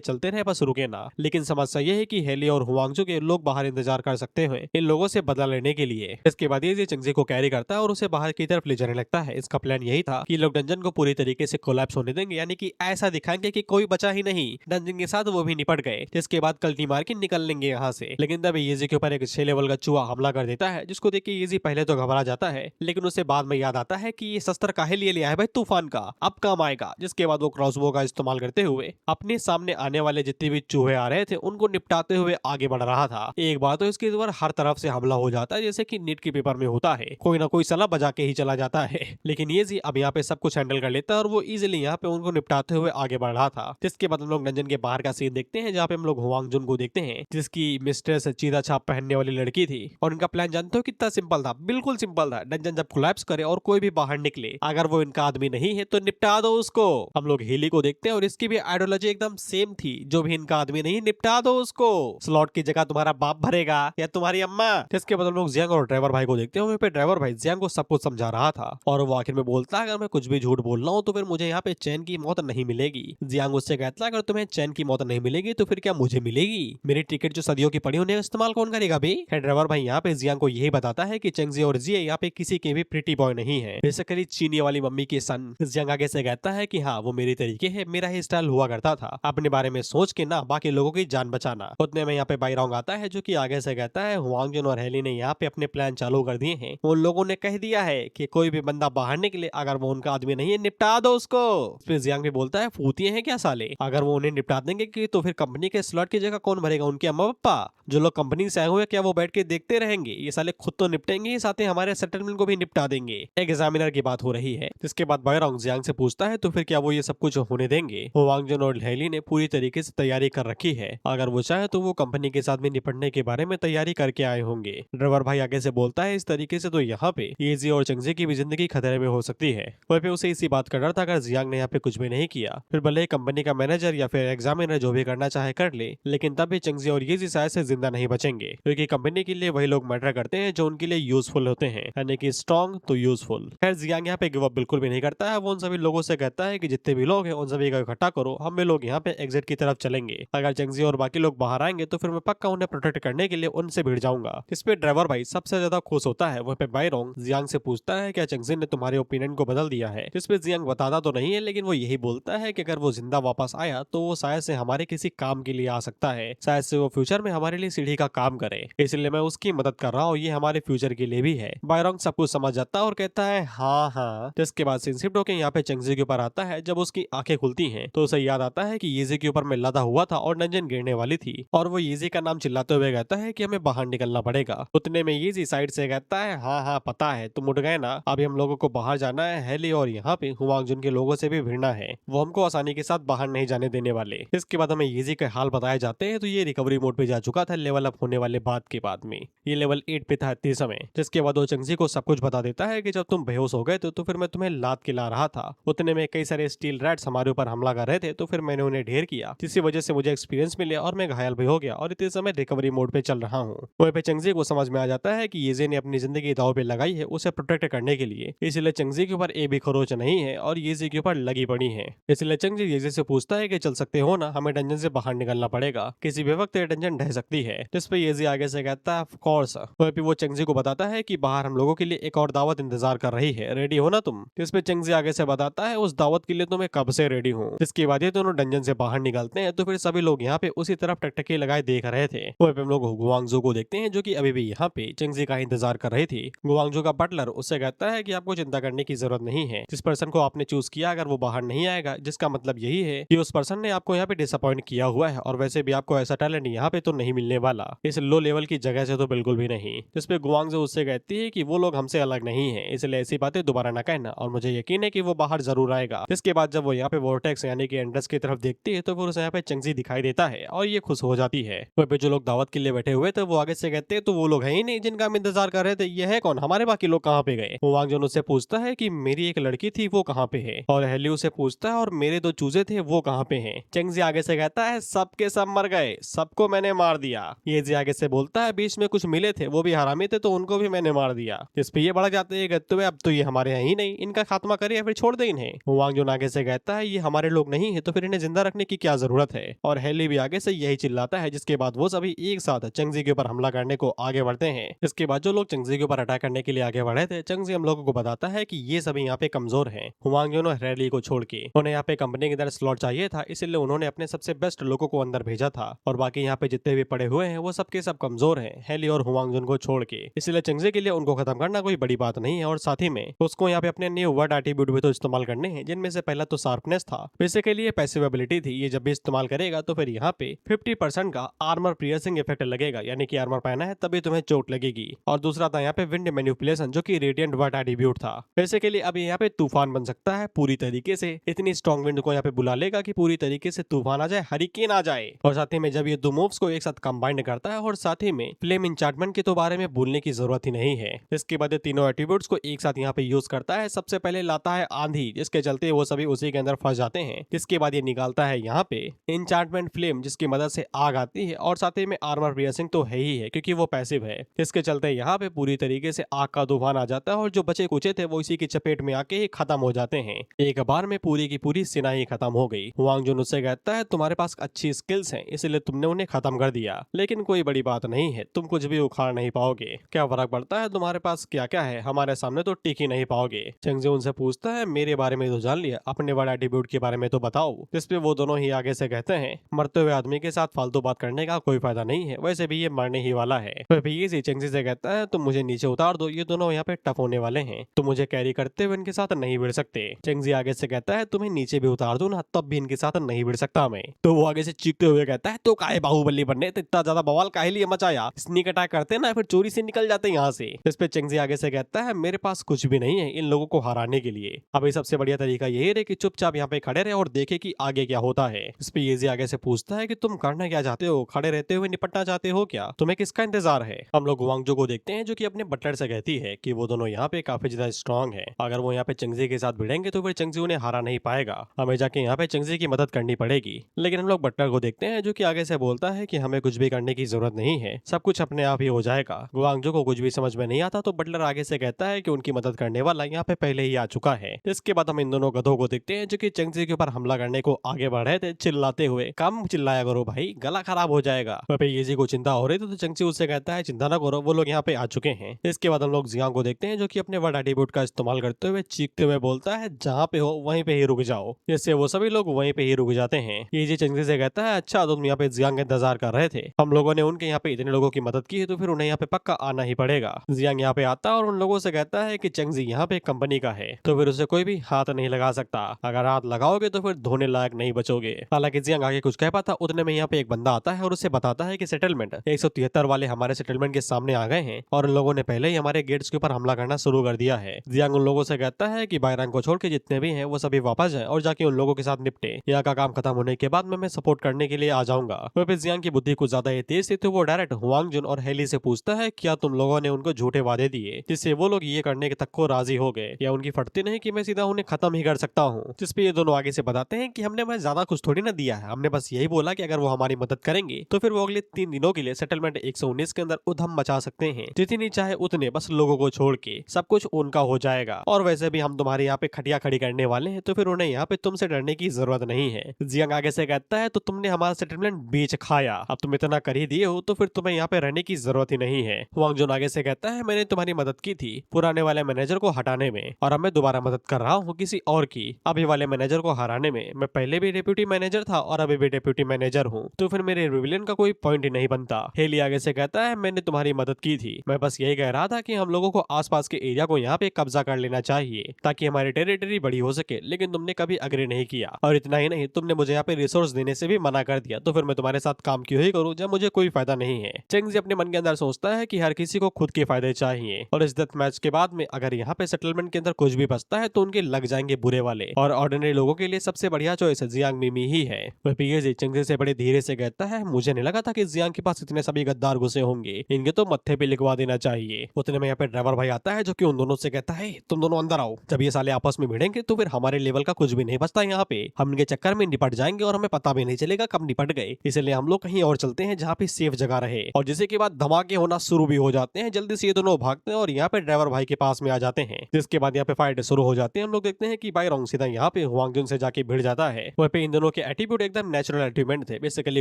चलते रहे, बस रुके ना। लेकिन समस्या ये है कि हेली और हुआंगजू के लोग बाहर इंतजार कर सकते हैं इन लोगों से बदला लेने के लिए। इसके बाद ये चंगजी को कैरी करता है और उसे बाहर की तरफ ले जाने लगता है। इसका प्लान यही था कि लोग डंजन को पूरी तरीके से कोलैप्स होने देंगे, यानी कि ऐसा दिखाएंगे कि कोई बचा ही नहीं। डंजन के साथ वो भी निपट गए, जिसके बाद कल्टी मार के निकल लेंगे यहाँ से। लेकिन तभी येजी के ऊपर एक 6 लेवल का चूहा हमला कर देता है, जिसको देख के येजी पहले तो घबरा जाता है, लेकिन उसे बाद में याद आता है कि ये शस्त्र काहे लिए लिया है भाई तूफान का, अब काम आएगा। जिसके बाद वो क्रॉसबो का इस्तेमाल करते हुए अपने सामने आने वाले जितने भी चूहे आ रहे थे उनको निपटाते हुए आगे बढ़ रहा था। एक बार तो इसके ऊपर हर तरफ से हमला हो जाता है, जैसे कि नीट के पेपर में होता है, कोई ना कोई सलाह बजा के ही चला जाता है। लेकिन ये जी अब यहाँ पे सब कुछ हैंडल कर लेता है और वो इजीली यहाँ पे उनको निपटाते हुए आगे बढ़ रहा था। जिसके बाद हम लोग डंजन के बाहर का सीन देखते हैं, जहाँ पे हम लोग हुआंगजुन को देखते हैं, जिसकी मिस्ट्रेस चीता छाप पहनने वाली लड़की थी। और इनका प्लान जानते हो कितना सिंपल था, बिल्कुल सिंपल था। डंजन जब कोलैप्स करे और कोई भी बाहर निकले, अगर वो इनका आदमी नहीं है तो निपटा दो उसको। हम लोग हेली को देखते हैं और इसकी भी आइडियोलॉजी एकदम सेम थी, जो भी इनका आदमी नहीं निपटा दो उसको। स्लॉट की जगह तुम्हारा बाप भरेगा या तुम्हारी अम्मा। जिसके बाद हम लोग जियांग और ड्राइवर भाई को देखते हैं। वहीं पे ड्राइवर भाई जियांग को सब कुछ समझा रहा था और वो आखिर में बोलता है, अगर मैं कुछ भी झूठ बोल रहा हूँ तो फिर मुझे यहाँ पे चैन की मौत नहीं मिलेगी। जियांग उससे कहता है, अगर तुम्हें चैन की मौत नहीं मिलेगी तो फिर क्या मुझे मिलेगी? मेरी टिकट जो सदियों की पड़ी उन्हें इस्तेमाल कौन करेगा बे? ड्राइवर भाई यहाँ पे जियांग को यही बताता है कि चेंगजी और जिये यहाँ पे किसी के भी प्रिटी बॉय नहीं है, बेसिकली चीनी वाली मम्मी के सन। जियांग आगे से कहता है कि हाँ वो मेरी तरीके है, मेरा ही स्टाइल हुआ करता था, अपने बारे में सोच के ना बाकी लोगों की जान बचाना। उतने में यहाँ पे बाईरोंग आता है, जो कि आगे से कहता है हुआंगजुन और हेली ने यहाँ पे अपने प्लान चालू कर दिए हैं। उन लोगों ने कह दिया है कि कोई भी बंदा बाहर निकले, अगर वो उनका आदमी नहीं है निपटा दो उसको। फिर जियांग भी बोलता है, फूतिए हैं क्या साले, अगर वो उन्हें निपटा देंगे कि तो फिर कंपनी के स्लॉट की जगह कौन भरेगा? उनके अम्मा पापा जो लोग कंपनी से आए हुए, क्या वो बैठ के देखते रहेंगे? ये साले खुद तो निपटेंगे, साथ ही हमारे सेटलमेंट को भी निपटा देंगे। एक एग्जामिनर की बात हो रही है। जिसके बाद बाईरोंग जियांग से पूछता है, तो फिर क्या वो ये सब कुछ होने देंगे? हुआंगजुन और हेली ने पूरी तरीके से तैयारी कर रखी है, अगर वो चाहे तो वो कंपनी के साथ भी निपटने के बारे में तैयारी करके आए होंगे। ड्राइवर भाई आगे से बोलता है, इस तरीके से तो यहाँ पे येजी और चंगजी की भी जिंदगी खतरे में हो सकती है। वहीं पे उसे इसी बात का डर था, अगर जियांग ने यहाँ पे कुछ भी नहीं किया, फिर भले ही कंपनी का मैनेजर या फिर एग्जामिनर जो भी करना चाहे कर ले, लेकिन तब भी चंगजी और येजी शायद से जिंदा नहीं बचेंगे, क्योंकि कंपनी के लिए वही लोग मैटर करते हैं जो उनके लिए यूजफुल होते हैं, यानी कि स्ट्रॉन्ग तो यूजफुल। खैर जियांग यहाँ पे गिव अप बिल्कुल भी नहीं करता है। वो उन सभी लोगों से कहता है कि जितने भी लोग हैं उन सभी का इकट्ठा करो, हम भी लोग यहाँ पे एग्जिट की तरफ चलेंगे। अगर चंगजी और बाकी लोग बाहर आएंगे तो फिर मैं पक्का उन्हें प्रोटेक्ट करने के लिए उनसे भिड़ जाऊंगा। इस पे ड्राइवर भाई सबसे ज्यादा खुश होता है। वह पे बाईरोंग जियांग से पूछता है, क्या चंगजी ने तुम्हारे ओपिनियन को बदल दिया है? जिसपे जियांग बताता तो नहीं है, लेकिन वो यही बोलता है कि अगर वो जिंदा वापस आया तो वो शायद से हमारे किसी काम के लिए आ सकता है, शायद से वो फ्यूचर में हमारे लिए सीढ़ी का काम करे, इसलिए मैं उसकी मदद कर रहा हूँ, ये हमारे फ्यूचर के लिए भी है। बाईरोंग सब कुछ समझ जाता है और कहता है हाँ हाँ। जिसके बाद सिंसिप्ट होके यहाँ पे चंगजी के ऊपर आता है। जब उसकी आंखें खुलती हैं तो उसे याद आता है कि येजी के ऊपर में लदा हुआ था और डंजन गिरने वाली थी, और वो येजी का नाम चिल्लाते हुए कहता है कि हमें बाहर निकलना पड़ेगा। उतने में येजी साइड से कहता है, हाँ हाँ पता है, तुम उठ गए ना, अभी हम लोगों को बाहर जाना है। हेली और यहाँ पे हुआंगजुन के लोगों से भी भिड़ना है, वो हमको आसानी के साथ बाहर नहीं जाने देने वाले। इसके बाद हमें येजी के हाल बताए जाते हैं। तो ये रिकवरी मोड पे जा चुका था लेवल अप होने वाले बाद में, ये लेवल 8 पे था इतने समय। जिसके बाद वो चंगजी को सब कुछ बता देता है कि जब तुम बेहोश हो गए तो फिर मैं तुम्हें लात के ला रहा था। उतने में कई सारे स्टील रैट्स हमारे ऊपर हमला कर रहे थे, तो फिर मैंने उन्हें ढेर किया, जिसकी वजह से मुझे एक्सपीरियंस मिले और मैं घायल भी हो गया, और इतने समय रिकवरी मोड पे चल रहा हूँ। वहीं पे चंगजी को समझ में आ जाता है कि येजी ने अपनी जिंदगी दांव पे लगाई है उसे प्रोटेक्ट करने के लिए, इसलिए चंगजी के ऊपर एक भी खरोच नहीं है और येजी के ऊपर लगी पड़ी है। इसलिए चंगजी येजी से पूछता है कि चल सकते हो ना, हमें डंजन से बाहर निकलना पड़ेगा, किसी भी वक्त ये डंजन ढह सकती है। जिसपे येजी आगे से कहता है ऑफ कोर्स। वहीं पे वो चंगजी को बताता है कि बाहर हम लोगों के लिए एक और दावत इंतजार कर रही है, रेडी हो ना तुम? जिसपे चंगजी आगे से बताता है, उस दावत के लिए तो मैं कब से रेडी हूँ। जिसके बाद ये दोनों डंजन से बाहर निकलते हैं। तो फिर सभी लोग यहाँ पे उसी तरफ टकटकी लगाए देख रहे थे। वहीं पे हम लोग गुआंगजू को देखते हैं, जो कि अभी भी यहाँ पे चंगजी का इंतजार कर रही थी। गुआंगजू का बटलर उससे कहता है कि आपको चिंता करने की जरूरत नहीं है, जिस पर्सन को आपने चूज किया अगर वो बाहर नहीं आएगा, जिसका मतलब यही है कि उस पर्सन ने आपको यहाँ पे डिसअपॉइंट किया हुआ है, और वैसे भी आपको ऐसा टैलेंट यहाँ पे तो नहीं मिलने वाला, इस लो लेवल की जगह से तो बिल्कुल भी नहीं। जिसपे गुआंगजू उससे कहती है कि वो लोग हमसे अलग नहीं है, इसलिए ऐसी बातें दोबारा ना कहना, और मुझे यकीन है कि वो बाहर जरूर आएगा। इसके बाद जब वो यहाँ पे वोर्टेक्स यानी कि एंड्रेस की तरफ देखती है तो फिर उसे यहाँ पे चंगजी दिखाई देता है और ये खुश हो जाती है। वहीं पे जो लोग दावत के लिए बैठे हुए थे वो आगे से कहते हैं, तो वो लोग है ही नहीं जिनका हम इंतजार कर रहे थे, ये है कौन? हमारे बाकी लोग कहाँ पे गए? हुआंगजुन उससे पूछता है कि मेरी एक लड़की थी वो कहाँ पे है, और हेली उसे पूछता है और मेरे दो चूजे थे वो कहाँ पे हैं। चेंगजी आगे से कहता है सबके सब मर गए, सबको मैंने मार दिया। ये जी आगे से बोलता है बीच में कुछ मिले थे वो भी हरामी थे तो उनको भी मैंने मार दिया। इस पे ये भड़क जाते हैं कहते हुए अब तो ये हमारे हैं ही नहीं, इनका खात्मा करे या फिर छोड़ दे इन्हें। वांग जुन आगे से कहता है ये हमारे लोग नहीं है तो फिर इन्हें जिंदा रखने की क्या जरूरत है। और हेली भी आगे से यही चिल्लाता है, जिसके बाद वो सभी एक साथ चेंगजी के ऊपर हमला करने को आगे बढ़ते हैं। इसके बाद जो लोग चेंगजी के ऊपर अटैक करने के लिए आगे बढ़े थे, चेंगजी हम लोगों को बताता है कि ये सभी यहाँ पे कमजोर हैं। वांग जुन और हेली को छोड़ के उन्हें यहाँ पे कंपनी के अंदर स्लॉट चाहिए था, इसलिए उन्होंने अपने सबसे बेस्ट लोगों को अंदर भेजा था। और बाकी यहाँ पे जितने भी पड़े हुए हैं वो सबके सब कमजोर हैं, हेली और हुआंग जुन को छोड़ के। इसलिए चेंगजी के लिए उनको खत्म करना कोई बड़ी बात नहीं है। और साथ ही में उसको यहाँ पे अपने न्यू वर्ड एट्रीब्यूट भी तो इस्तेमाल करने हैं, जिनमें से पहला तो शार्पनेस था, वैसे के लिए पैसिव एबिलिटी थी। ये जब भी इस्तेमाल करेगा तो फिर यहाँ पे 50% का आर्मर पियर्सिंग इफेक्ट लगेगा, यानी कि आर्मर पहना है तभी तुम्हें चोट लगेगी। और दूसरा था यहाँ पे विंड मैनिपुलेशन, जो कि रेडिएंट वर्ड एट्रीब्यूट था। वैसे के लिए अभी यहाँ पे तूफान बन सकता है पूरी तरीके से, इतनी स्ट्रॉन्ग विंड को यहाँ पे बुला लेगा कि पूरी तरीके से तूफान आ जाए, हरिकेन आ जाए। और साथ ही में जब ये दो मूव्स को एक साथ कंबाइन करता है, और साथ ही में फ्लेम इंचार्टमेंट के तो बारे में बोलने की जरूरत ही नहीं है। इसके बाद ये तीनों एट्रीब्यूट्स को एक साथ यहाँ पे यूज करता है। सबसे पहले लाता है आंधी, जिसके चलते वो सभी उसी के अंदर फंस जाते हैं। जिसके बाद ये निकालता है यहाँ पे इंचार्टमेंट फ्लेम, जिसकी मदद से आग आती है। और साथ ही में आर्मर पियर्सिंग तो है ही है क्योंकि वो पैसिव है। इसके चलते यहाँ पे पूरी तरीके से आग का तूफान आ जाता है, और जो बचे कुचे थे वो इसी की चपेट में आके खत्म हो जाते हैं। एक बार में पूरी की पूरी सेना ही खत्म हो गई। वांग जुन उससे कहता है तुम्हारे पास अच्छी स्किल्स हैं, इसलिए तुमने उन्हें खत्म कर दिया, लेकिन कोई बड़ी बात नहीं है, तुम कुछ भी उखाड़ नहीं पाओगे। क्या फर्क पड़ता है तुम्हारे पास क्या क्या है, हमारे सामने तो टिक ही नहीं पाओगे। चेंगजी उनसे पूछता है मेरे बारे में तो जान लिया, अपने वर्ड एट्रीब्यूट के बारे में तो बताओ। जिस पे वो दोनों ही आगे से कहते हैं मरते हुए आदमी के साथ फालतू बात करने का कोई फायदा नहीं है, वैसे भी ये मरने ही वाला है। फिर भी ये चेंगजी से कहता है तुम मुझे नीचे उतार दो, ये दोनों यहाँ पे टफ होने वाले हैं, तुम मुझे कैरी करते हुए इनके साथ नहीं भिड़ सकते। चेंगजी आगे से कहता है तुम्हें नीचे भी उतार दो ना, तब भी इनके साथ नहीं भिड़ सकता मैं। तो वो आगे से चीखते हुए कहता है तो काहे बाहुबली बनने, तो इतना ज्यादा बवाल काहे लिए मचाया, स्नीक अटैक करते ना फिर चोरी से निकल जाते यहाँ से। इस पे चेंगजी आगे से कहता है मेरे पास कुछ भी नहीं है इन लोगों को हराने के लिए, अभी सबसे बढ़िया तरीका यही है कि चुपचाप यहाँ पे खड़े रहे और देखे कि आगे क्या होता है। इस पे ये आगे से पूछता है कि तुम करना क्या चाहते हो, खड़े रहते हुए निपटना चाहते हो क्या, तुम्हें किसका इंतजार है। हम लोग वांगजू को देखते हैं जो कि अपने बटलर से कहती है कि वो दोनों यहाँ पे काफी ज्यादा स्ट्रॉन्ग है, अगर वो यहाँ पे चेंगजी के साथ भिड़ेंगे तो फिर चेंगजी उन्हें हरा नहीं पाएगा, हमें जाके यहाँ पे चेंगजी की मदद करनी पड़ेगी। लेकिन हम लोग बटलर को देखते हैं जो कि आगे से बोलता है कि हमें कुछ भी करने की जरूरत नहीं है, सब कुछ अपने आप ही हो जाएगा। वांगजू को कुछ भी समझ में नहीं आता तो बटलर आगे से कहता है कि उनकी मदद करने वाला यहाँ पे पहले ही आ चुका है। इसके बाद हम इन दोनों गधों को देखते हैं जो कि चेंगजी के ऊपर हमला करने को आगे बढ़ रहे थे, चिल्लाते हुए कम चिल्लाया करो भाई, गला खराब हो जाएगा। ये को चिंता हो रही थी तो चेंगजी उससे कहता है चिंता ना करो, वो लोग यहाँ पे आ चुके हैं। इसके बाद हम लोग जियांग को देखते हैं जो कि अपने वर्ड एट्रीब्यूट का इस्तेमाल करते हुए चीखते हुए बोलता है जहाँ पे हो वहीं पे ही रुक जाओ, जिससे वो सभी लोग वहीं पे ही रुक जाते हैं। ये जी चेंगजी से कहता है अच्छा तुम यहाँ पे जियांग का इंतजार कर रहे थे, हम लोगों ने उनके यहाँ पे इतने लोगों की मदद की है तो फिर उन्हें यहाँ पे पक्का आना ही पड़ेगा। जियांग यहाँ पे आता है और उन लोगों से कहता है कि चेंगजी यहाँ पे कंपनी का है तो फिर उसे कोई भी हाथ नहीं लगा सकता, अगर हाथ लगाओगे तो फिर धोने लायक नहीं बचोगे। हालांकि जियांग आगे कुछ कह पाता उतने में यहाँ पे एक बंदा आता है और उसे बताता है कि सेटलमेंट 173 वाले हमारे सेटलमेंट के सामने आ गए हैं और उन लोगों ने पहले ही हमारे गेट्स के ऊपर हमला करना शुरू कर दिया है। जियांग उन लोगों से कहता है कि बायरंग को छोड़ के जितने भी हैं वो सभी वापस जाएं और जाके उन लोगों के साथ निपटे, यहाँ का काम खत्म होने के बाद मैं सपोर्ट करने के लिए आ जाऊंगा। तो फिर जियांग की बुद्धि कुछ ज्यादा तेज थी तो वो डायरेक्ट हुआंग जुन और हेली से पूछता है क्या तुम लोगों ने उनको झूठे वादे दिए जिससे वो लोग ये करने के तक को राजी हो गए, या उनकी फटती नहीं कि मैं सीधा उन्हें खत्म ही कर सकता हूँ। जिसपे ये दोनों आगे से बताते हैं कि हमने ज्यादा कुछ थोड़ी ना दिया है, हमने बस यही बोला कि अगर वो हमारी मदद करेंगे तो फिर वो अगले 3 दिनों के लिए सेटलमेंट 119 के अंदर उधम मचा सकते हैं, जितनी चाहे उतने, बस लोगों को छोड़ के सब कुछ उनका हो जाएगा। और वैसे भी हम तुम्हारे यहाँ पे खटिया खड़ी करने वाले हैं तो फिर उन्हें यहाँ पे तुमसे डरने की जरूरत नहीं है। जियांग आगे से कहता है तो तुमने हमारा सेटलमेंट बेच खाया, अब तुम इतना कर ही दिए हो तो फिर तुम्हें यहाँ पे रहने की जरूरत ही नहीं है। वांग जुन आगे से कहता है मैंने तुम्हारी मदद की थी पुराने वाले मैनेजर को हटाने में और अब मैं दोबारा मदद कर रहा हूँ किसी और की, अभी वाले मैनेजर को हराने में। मैं पहले भी डिप्यूटी मैनेजर था और अभी भी डिप्यूटी मैनेजर हूँ, तो फिर मेरे रिविलियन का कोई पॉइंट ही नहीं बनता। हेली आगे से कहता है मैंने तुम्हारी मदद की थी, मैं बस यही कह रहा था कि हम लोगों को आसपास के एरिया को यहाँ पे कब्जा कर लेना चाहिए ताकि हमारी टेरिटरी बड़ी हो सके, लेकिन तुमने कभी अग्री नहीं किया और इतना ही नहीं तुमने मुझे यहाँ पे रिसोर्स देने से भी मना कर दिया, तो फिर मैं तुम्हारे साथ काम क्यों ही करूँ जब मुझे कोई फायदा नहीं है। चेंगजी अपने मन के अंदर सोचता है कि हर किसी को खुद के फायदे चाहिए और इस डेथ मैच के बाद में अगर यहाँ पे सेटलमेंट के अंदर कुछ भी बचता है तो उनके लग जाएंगे बुरे वाले, और ऑर्डिनरी लोगों के लिए सबसे बढ़िया चॉइस जियांग मिमी ही है। वह पीएजी चेंगजी से बड़े धीरे से कहता है मुझे नहीं लगा था कि जियांग के पास इतने सभी गद्दार घुसे होंगे, इनके तो मत्थे पे लिखवा देना चाहिए। उतने में यहाँ पे ड्राइवर भाई आता है जो कि उन दोनों से कहता है तुम दोनों अंदर आओ, जब ये साले आपस में भिड़ेंगे तो फिर हमारे लेवल का कुछ भी नहीं बचता यहाँ पे, हम इनके चक्कर में निपट जाएंगे और हमें पता भी नहीं चलेगा कब निपट गए। इसलिए हम लोग कहीं और चलते हैं जहाँ पे सेफ जगह रहे। और जिसके के बाद धमाके होना शुरू भी हो जाते हैं। जल्दी से ये दोनों भागते हैं और यहाँ पे ड्राइवर भाई के पास में आ जाते हैं। जिसके बाद यहाँ पे फाइट शुरू हो जाती है। हम लोग देखते हैं कि बायरोंग सीधा यहाँ पे हुआंग जुन से जाके भिड़ जाता है। वहाँ पे इन दोनों के एटीट्यूड एकदम नेचुरल एटीट्यूड थे। बेसिकली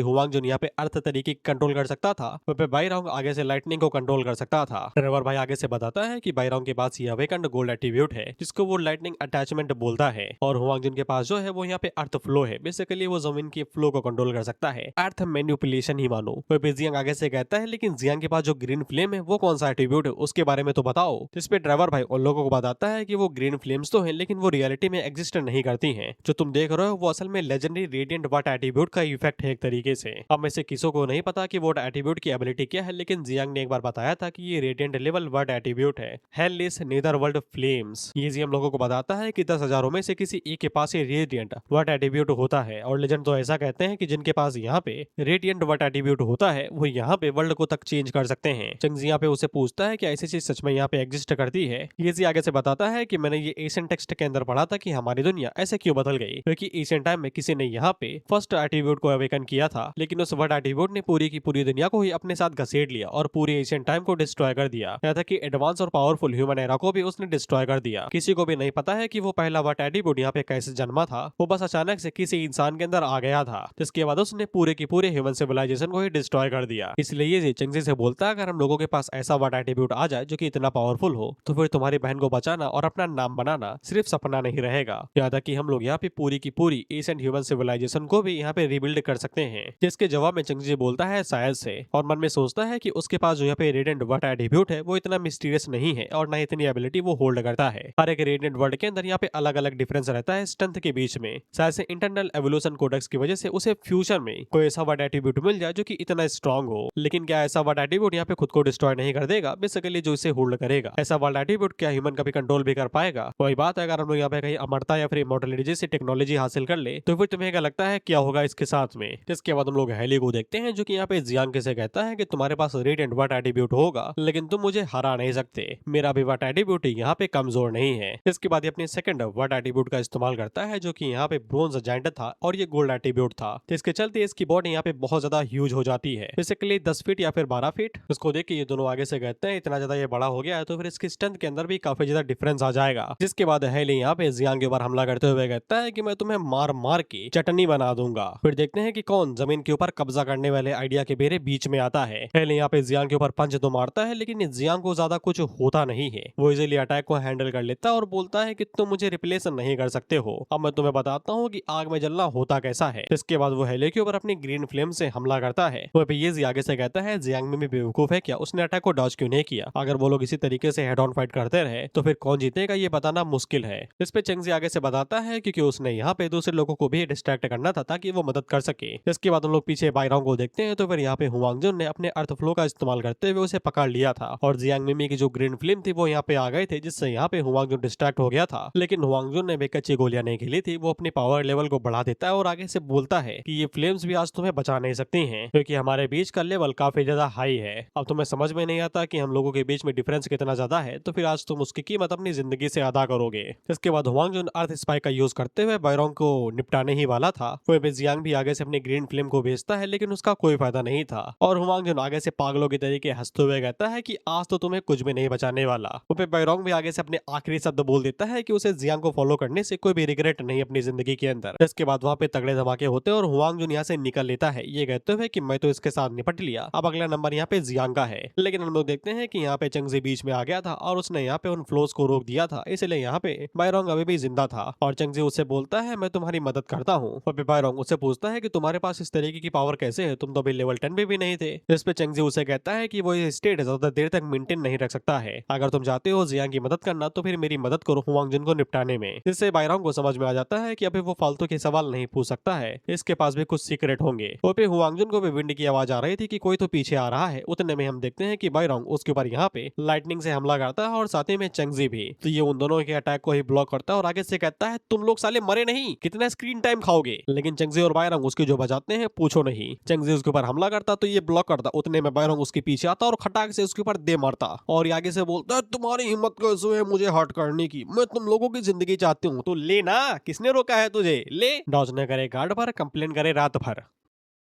हुआंग जुन यहाँ पे अर्थ तरीके कंट्रोल कर सकता था, वहाँ पे बायरोंग आगे से लाइटनिंग को कंट्रोल कर सकता था। ड्राइवर भाई आगे से बताता है कि बायरोंग के पास ये अवेकन्ड गोल्ड एट्रीब्यूट है जिसको वो लाइटनिंग अटैचमेंट बोलता है। और हुआंग जुन के पास जो है वो यहाँ पे अर्थ फ्लो है। बेसिकली वो जमीन की फ्लो को कंट्रोल कर सकता है। अर्थ मैनिपुलेशन ही मानो। वहाँ पे जियांग आगे से कहता है लेकिन जियांग के पास जो ग्रीन फ्लेम है वो कौन सा एट्रीब्यूट है, उसके बारे में तो बताओ। जिस पे ड्राइवर भाई उन लोगों को बताता है कि वो ग्रीन फ्लेम्स तो हैं लेकिन वो रियलिटी में एग्जिस्ट नहीं करती हैं। जो तुम देख रहे हो वो असल में लेजेंडरी रेडिएंट वाट एट्रीब्यूट का इफेक्ट है एक तरीके से। अब में से किसी को नहीं पता कि वो एट्रीब्यूट की एबिलिटी क्या है, लेकिन जियांग ने एक बार बताया था कि ये रेडिएंट लेवल वर्ड एट्रीब्यूट है, हेललेस नेदर वर्ल्ड फ्लेम्स। ये जी हम लोगों को बताता है कि 10,000 में से किसी एक के पास ये रेडिएंट वर्ड एट्रीब्यूट होता है। और लेजेंड तो ऐसा कहते हैं कि जिनके पास यहाँ पे रेडिएंट वर्ड एट्रीब्यूट होता है वो यहाँ पे वर्ल्ड को तक चेंज कर सकते हैं। चंगजी यहाँ पे उसे पूछता है कि ऐसी चीज सच में यहाँ पे एग्जिस्ट करती है। ये जी आगे से बताता है कि मैंने ये एशियन टेक्स्ट के अंदर पढ़ा था कि हमारी दुनिया ऐसे क्यों बदल गई, क्योंकि एशियन टाइम में किसी ने यहाँ पे फर्स्ट एट्रीब्यूट को अवेकन किया था, लेकिन उस वर्ड एट्रीब्यूट ने पूरी की पूरी दुनिया को ही अपने साथ घसीट लिया और पूरी एशियन टाइम को डिस्ट्रॉय कर दिया। यहाँ तक कि एडवांस और पावरफुल ह्यूमन एरा को भी उसने डिस्ट्रॉय कर दिया। किसी को भी नहीं पता है कि वो पहला वर्ड एट्रीब्यूट यहाँ पे कैसे जन्मा था। वो बस अचानक से किसी इंसान के अंदर आ गया था, जिसके बाद उसने पूरे की पूरे ह्यूमन सिविलाइजेशन को ही डिस्ट्रॉय कर दिया। इसलिए ये चंगजी से बोलता है अगर हम लोगों के पास ऐसा वर्ड एट्रीब्यूट आ जाए जो कि इतना पावरफुल हो तो फिर तुम्हारी बहन को बचाना और अपना नाम बनाना सिर्फ सपना नहीं रहेगा। यहाँ तक कि हम लोग यहाँ पे पूरी की पूरी एशियन ह्यूमन सिविलाइजेशन को भी यहाँ पे रिबिल्ड कर सकते हैं। जिसके जवाब में चंगजी बोलता है शायद से, और मन में सोचता है कि उसके पास जो यहाँ पे रेडिएंट वर्ड एट्रीब्यूट है वो इतना मिस्टीरियस नहीं है और न इतनी एबिलिटी वो होल्ड करता है। हर एक रेडिएंट वर्ड के अंदर यहाँ पे अलग अलग डिफरेंस रहता है स्ट्रेंथ के बीच में। शायद से इंटरनल एवोल्यूशन कोडेक्स की वजह से उसे फ्यूचर में कोई ऐसा वर्ड एट्रीब्यूट मिल जाए जो कि इतना स्ट्रॉन्ग हो। लेकिन क्या ऐसा वर्ड एट्रीब्यूट यहाँ पे खुद को डिस्ट्रॉय नहीं कर देगा? बेसिकली जो इसे होल्ड करेगा, ऐसा वर्ड एट्रीब्यूट क्या ह्यूमन का भी कंट्रोल भी कर पाएगा? वही बात है, अगर हम लोग यहाँ पे कहीं अमरता या फिर इमॉर्टलिटी जैसी टेक्नोलॉजी हासिल कर ले तो फिर तुम्हें क्या लगता है क्या होगा इसके साथ में? जिसके बाद हम लोग हेली को देखते हैं जो कि यहाँ पे जियांग से कहता है कि तुम्हारे पास रेडिएंट वर्ड एट्रीब्यूट होगा लेकिन तुम मुझे हरा नहीं सकते, मेरा भी वर्ड एट्रीब्यूट यहाँ पे कमजोर नहीं है। इसके बाद ये अपने सेकंड वर्ड एट्रीब्यूट का इस्तेमाल करता है जो कि यहाँ पे ब्रोंज जायंट था और ये गोल्ड एट्रीब्यूट था। तो इसके चलते इसकी बॉडी यहाँ पे बहुत ज्यादा ह्यूज हो जाती है, बेसिकली 10 फीट या फिर 12 फीट। इसको देख के ये दोनों आगे से कहते हैं इतना ज्यादा ये बड़ा हो गया है तो फिर इसकी स्ट्रेंथ के अंदर भी काफी ज्यादा डिफरेंस आ जाएगा। जिसके बाद हेली यहाँ पे जियांग के ऊपर हमला करते हुए कहता है कि मैं तुम्हें मार मार के चटनी बना दूंगा। फिर देखते हैं कि कौन जमीन के ऊपर कब्जा करने वाले आइडिया के बेरे बीच में आता है। हेली यहाँ पे जियांग के ऊपर पंच तो मारता है लेकिन जियांग को ज्यादा कुछ होता नहीं है। वो इजीली अटैक को हैंडल कर लेता है और बोलता है कि तुम मुझे रिप्लेस नहीं कर सकते हो, अब मैं तुम्हें बताता हूँ कि आग में जलना होता कैसा है। इसके बाद वो हेली के ऊपर अपनी ग्रीन फ्लेम से हमला करता है। वो ये आगे से कहता है जियांग में भी बेवकूफ है क्या, उसने अटैक को डॉज क्यों नहीं किया? अगर वो लोग इसी तरीके से हेड ऑन फाइट करते रहे तो फिर कौन जीतेगा ये बताना मुश्किल है। इस पे चंगजी आगे से बताता है क्योंकि उसने यहाँ पे दूसरे लोगों को भी डिस्ट्रैक्ट करना था ताकि वो मदद कर सके। इसके बाद हम लोग पीछे बायरोंग को देखते हैं तो फिर यहाँ पे हुआंग जुन ने अपने अर्थ फ्लो का इस्तेमाल करते हुए उसे पकड़ लिया था और जियांग मिमी की जो ग्रीन फ्लेम थी वो यहाँ पे आ गए थे, जिससे यहाँ पे हुआंग जुन डिस्ट्रैक्ट हो गया था। लेकिन हुआंग जुन ने बेकच्ची गोलियां नहीं खेली थी, वो अपनी पावर लेवल को बढ़ा देता है और आगे से बोलता है कि ये फ्लेम्स भी आज तुम्हें बचा नहीं सकती हैं क्योंकि हमारे बीच का लेवल काफी ज्यादा हाई है। अब तुम्हें समझ में नहीं आता कि हम लोगों के बीच में डिफरेंस कितना ज्यादा है तो फिर आज तुम उसकी कीमत अपनी जिंदगी से अदा करोगे। इसके बाद हुआंग जुन अर्थ स्पाइक का यूज करते हुए बायरोंग को निपटाने ही वाला था। वो जियांग भी आगे से अपनी ग्रीन फ्लेम को भेजता है लेकिन उसका कोई फायदा नहीं था और हुआंग जुन आगे से पागलों के तरीके हंसते हुए कहता है कि आज तो तुम्हें कुछ भी नहीं बचाने वाला। वो बायरोंग भी आगे से अपने आखिरी शब्द बोल देता है कि उसे जियांग को फॉलो करने से कोई भी रिग्रेट नहीं अपनी जिंदगी के अंदर। इसके बाद वहाँ पे तगड़े धमाके होते हैं और हुआंग जुन यहाँ से निकल लेता है ये कहते हुए कि मैं तो इसके साथ निपट लिया, अब अगला नंबर यहाँ पे जियांग का है। लेकिन हम लोग देखते हैं कि यहाँ पे चंगजी बीच में आ गया था और उसने यहाँ पे उन फ्लोस को रोक दिया था, इसलिए यहाँ पे बायरोंग अभी भी जिंदा था और चंगजी उससे बोलता है मैं तुम्हारी मदद करता हूँ। और बायरोंग उससे पूछता है कि तुम्हारे पास इस तरीके की पावर कैसे है, तुम तो अभी लेवल 10 पे भी नहीं थे। इस पे चंगजी उसे कहता है कि वो ये स्टेट ज्यादा देर तक मेंटेन नहीं रख सकता है, अगर तुम चाहते हो जियांग की मदद करना तो फिर मेरी मदद करो हुआंग जुन को निपटाने में। जिससे बायरोंग को समझ में आ जाता है कि अभी वो फालतू के सवाल नहीं पूछ सकता है, इसके पास भी कुछ सीक्रेट होंगे। वो पे हुआंग जुन को भी विंड की आवाज आ रही थी कि कोई तो पीछे आ रहा है। उतने में हम देखते हैं कि बायरोंग उसके ऊपर यहाँ पे लाइटनिंग से हमला करता है और साथ ही में चंगजी भी। तो ये उन दोनों के अटैक को ही ब्लॉक करता है और आगे से कहता है तुम लोग साले मरे नहीं, कितना स्क्रीन टाइम खाओगे। लेकिन चंगजी और बायरोंग उसकी जो बजाते हैं पूछो नहीं। चंगजी उसके ऊपर हमला करता तो ये ब्लॉक करता, उतने में बायरोंग उसके पीछे आता और खटाक से उसके ऊपर दे मारता और आगे से बोलता है तुम्हारी हिम्मत कैसे है मुझे हर्ट करने की, मैं तुम लोगों की जिंदगी चाहती हूँ तो ले ना, किसने रोका है तुझे, ले। डॉज ने करे गार्ड पर, कंप्लेन करे रात भर।